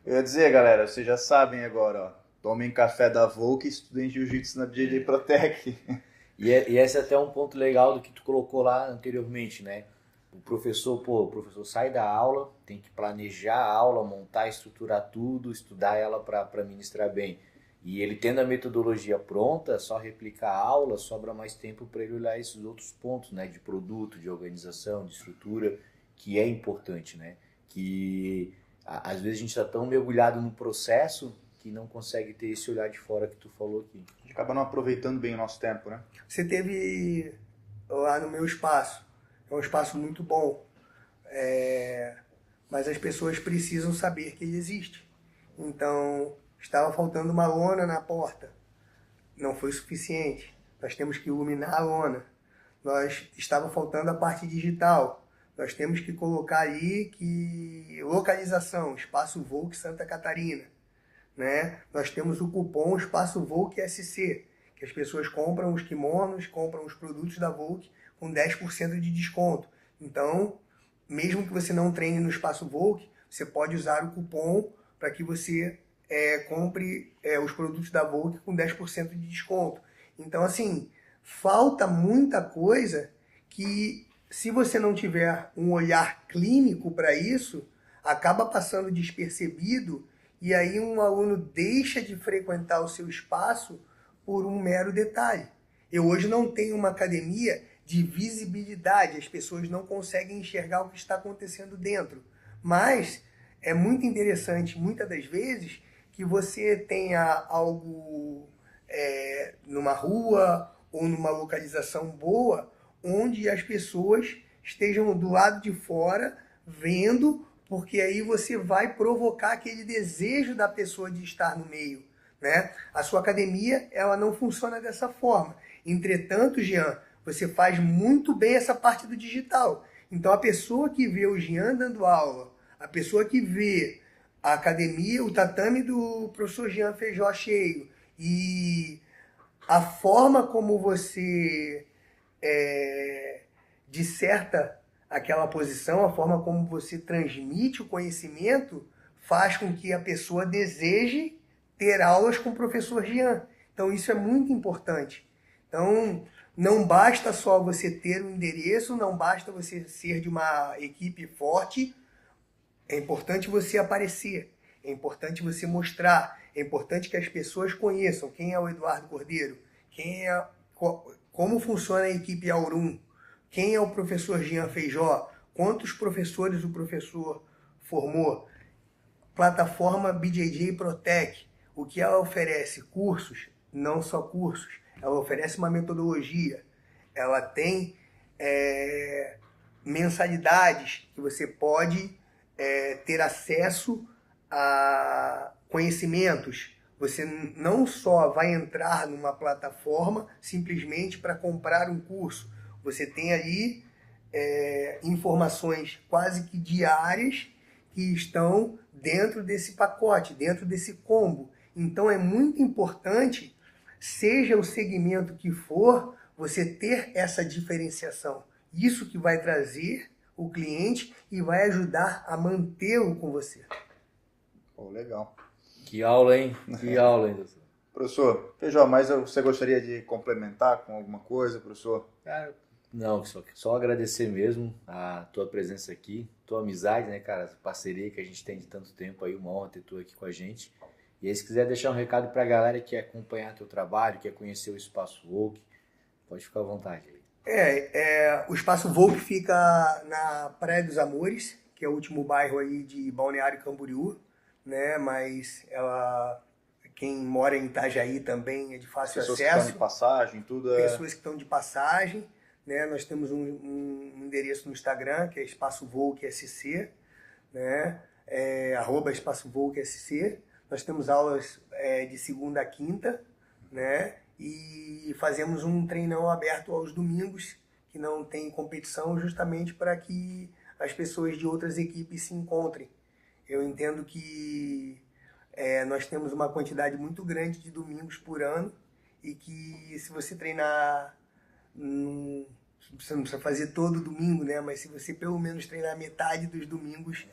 Eu ia dizer, galera, vocês já sabem agora, ó. Tomem café da Volk e estudem jiu-jitsu na BJJ Protec. E esse é até um ponto legal do que tu colocou lá anteriormente, né? O professor sai da aula, tem que planejar a aula, montar, estruturar tudo, estudar ela para ministrar bem. E ele tendo a metodologia pronta, só replicar a aula, sobra mais tempo para ele olhar esses outros pontos, né? De produto, de organização, de estrutura, que é importante, né? Que às vezes a gente está tão mergulhado no processo que não consegue ter esse olhar de fora que tu falou aqui. A gente acaba não aproveitando bem o nosso tempo, né? Você teve lá no meu espaço, é um espaço muito bom, mas as pessoas precisam saber que ele existe. Então, estava faltando uma lona na porta, não foi suficiente, nós temos que iluminar a lona. Estava faltando a parte digital, nós temos que colocar ali que localização, Espaço Volk Santa Catarina. Né? Nós temos o cupom Espaço Volk SC, que as pessoas compram os kimonos, compram os produtos da Volk com 10% de desconto. Então, mesmo que você não treine no Espaço Volk, você pode usar o cupom para que você compre os produtos da Volk com 10% de desconto. Então, assim, falta muita coisa que, se você não tiver um olhar clínico para isso, acaba passando despercebido. E aí um aluno deixa de frequentar o seu espaço por um mero detalhe. Eu hoje não tenho uma academia de visibilidade, as pessoas não conseguem enxergar o que está acontecendo dentro. Mas é muito interessante, muitas das vezes, que você tenha algo numa rua ou numa localização boa, onde as pessoas estejam do lado de fora vendo, porque aí você vai provocar aquele desejo da pessoa de estar no meio, né? A sua academia, ela não funciona dessa forma. Entretanto, Jean, você faz muito bem essa parte do digital. Então, a pessoa que vê o Jean dando aula, a pessoa que vê a academia, o tatame do professor Jean Feijó cheio, e a forma como você disserta aquela posição, a forma como você transmite o conhecimento, faz com que a pessoa deseje ter aulas com o professor Jean. Então, isso é muito importante. Então, não basta só você ter um endereço, não basta você ser de uma equipe forte, é importante você aparecer, é importante você mostrar, é importante que as pessoas conheçam quem é o Eduardo Cordeiro, como funciona a equipe Aurum, quem é o professor Jean Feijó, quantos professores o professor formou, plataforma BJJ Protec, o que ela oferece? Cursos, não só cursos, ela oferece uma metodologia, ela tem mensalidades que você pode ter acesso a conhecimentos. Você não só vai entrar numa plataforma simplesmente para comprar um curso, você tem ali informações quase que diárias que estão dentro desse pacote, dentro desse combo. Então é muito importante, seja o segmento que for, você ter essa diferenciação. Isso que vai trazer o cliente e vai ajudar a mantê-lo com você. Oh, legal. Que aula, hein? Que aula, hein, doutor? Professor Feijó, mas você gostaria de complementar com alguma coisa, professor? Cara, não, só agradecer mesmo a tua presença aqui, tua amizade, né, cara? Essa parceria que a gente tem de tanto tempo aí, uma honra ter tu aqui com a gente. E aí, se quiser deixar um recado pra galera que quer acompanhar teu trabalho, quer conhecer o Espaço Volk, pode ficar à vontade aí. O Espaço Volk fica na Praia dos Amores, que é o último bairro aí de Balneário Camboriú, né? Mas quem mora em Itajaí também é de fácil Pessoas acesso. Que estão de passagem, tudo é... Pessoas que estão de passagem, né? Nós temos um endereço no Instagram, que é Espaço Volk SC, né? @Espaço Volk SC. Nós temos aulas de segunda a quinta, né? E fazemos um treinão aberto aos domingos, que não tem competição, justamente para que as pessoas de outras equipes se encontrem. Eu entendo que nós temos uma quantidade muito grande de domingos por ano e que se você treinar, você não precisa fazer todo domingo, né? Mas se você pelo menos treinar metade dos domingos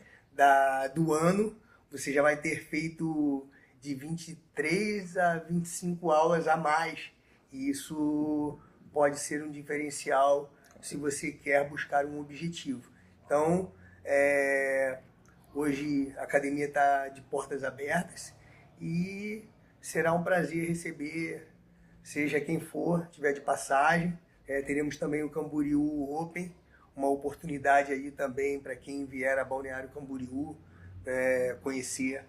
do ano, você já vai ter feito de 23 a 25 aulas a mais. E isso pode ser um diferencial se você quer buscar um objetivo. Então, hoje a academia está de portas abertas e será um prazer receber, seja quem for, tiver de passagem. Teremos também o Camboriú Open, uma oportunidade aí também para quem vier a Balneário Camboriú conhecer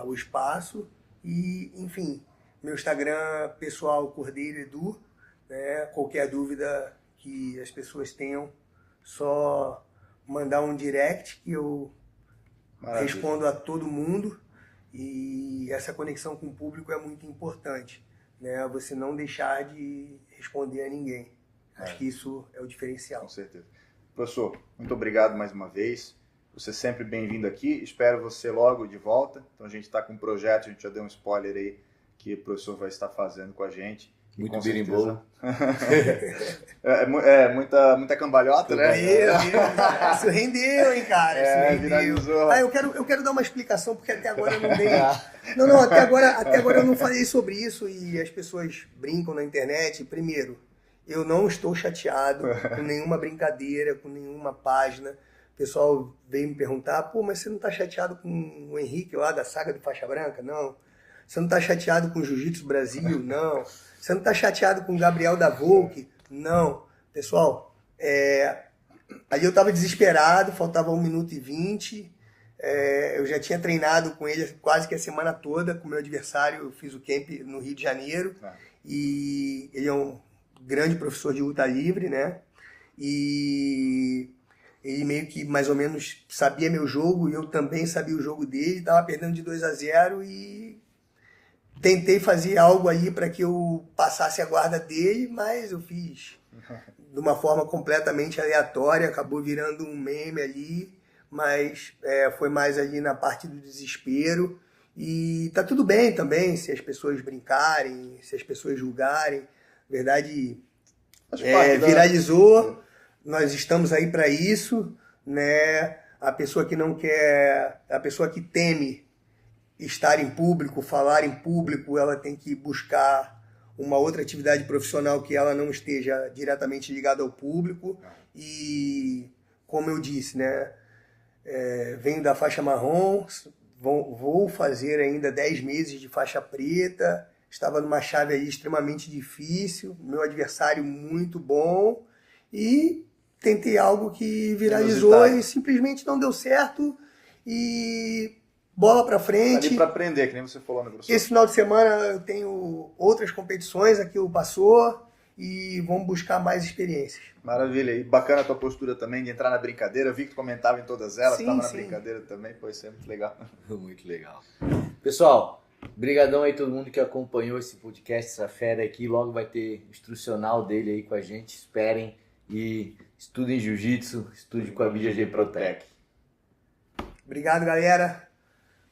o espaço. E, enfim, meu Instagram pessoal, Cordeiro Edu, né? Qualquer dúvida que as pessoas tenham, só mandar um direct que eu respondo a todo mundo. E essa conexão com o público é muito importante, né? Você não deixar de responder a ninguém. Acho que isso é o diferencial. Com certeza. Professor, muito obrigado mais uma vez. Você é sempre bem-vindo aqui. Espero você logo de volta. Então a gente está com um projeto, a gente já deu um spoiler aí, que o professor vai estar fazendo com a gente. Muito berimbolo. Muita cambalhota, né? Meu Deus, isso rendeu, hein, cara? Isso rendeu. Viralizou. Eu quero dar uma explicação, porque até agora eu não dei. Não, até agora eu não falei sobre isso e as pessoas brincam na internet. Primeiro, eu não estou chateado com nenhuma brincadeira, com nenhuma página. O pessoal veio me perguntar, mas você não está chateado com o Henrique lá da saga do Faixa Branca? Não. Você não está chateado com o Jiu-Jitsu Brasil? Não. Você não está chateado com o Gabriel da Volk? Não. Pessoal, ali eu estava desesperado, faltava 1 minuto e 20, Eu já tinha treinado com ele quase que a semana toda, com o meu adversário. Eu fiz o camp no Rio de Janeiro. E ele é um grande professor de luta livre, né? E ele meio que mais ou menos sabia meu jogo, e eu também sabia o jogo dele. Estava perdendo de 2-0 e tentei fazer algo aí para que eu passasse a guarda dele, mas eu fiz de uma forma completamente aleatória, acabou virando um meme ali, mas foi mais ali na parte do desespero. E tá tudo bem também se as pessoas brincarem, se as pessoas julgarem. Na verdade, viralizou, nós estamos aí para isso, né? A pessoa que não quer, a pessoa que teme estar em público, falar em público, ela tem que buscar uma outra atividade profissional que ela não esteja diretamente ligada ao público. E, como eu disse, né, venho da faixa marrom, vou fazer ainda 10 meses de faixa preta, estava numa chave aí extremamente difícil, meu adversário muito bom, e tentei algo que viralizou e simplesmente não deu certo, e bola pra frente. Ali pra aprender, que nem você falou, né, professor? Esse final de semana eu tenho outras competições, aquilo passou, e vamos buscar mais experiências. Maravilha, e bacana a tua postura também de entrar na brincadeira. Eu vi que tu comentava em todas elas, estava na brincadeira também, foi sempre legal. Muito legal. Pessoal, brigadão aí todo mundo que acompanhou esse podcast, essa fera aqui. Logo vai ter instrucional dele aí com a gente. Esperem e estudem jiu-jitsu, estude com a BJJ Protec. Obrigado, galera.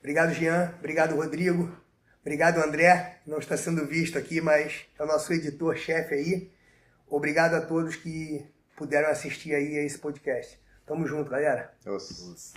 Obrigado, Jean. Obrigado, Rodrigo. Obrigado, André. Não está sendo visto aqui, mas é o nosso editor-chefe aí. Obrigado a todos que puderam assistir aí a esse podcast. Tamo junto, galera. Nossa.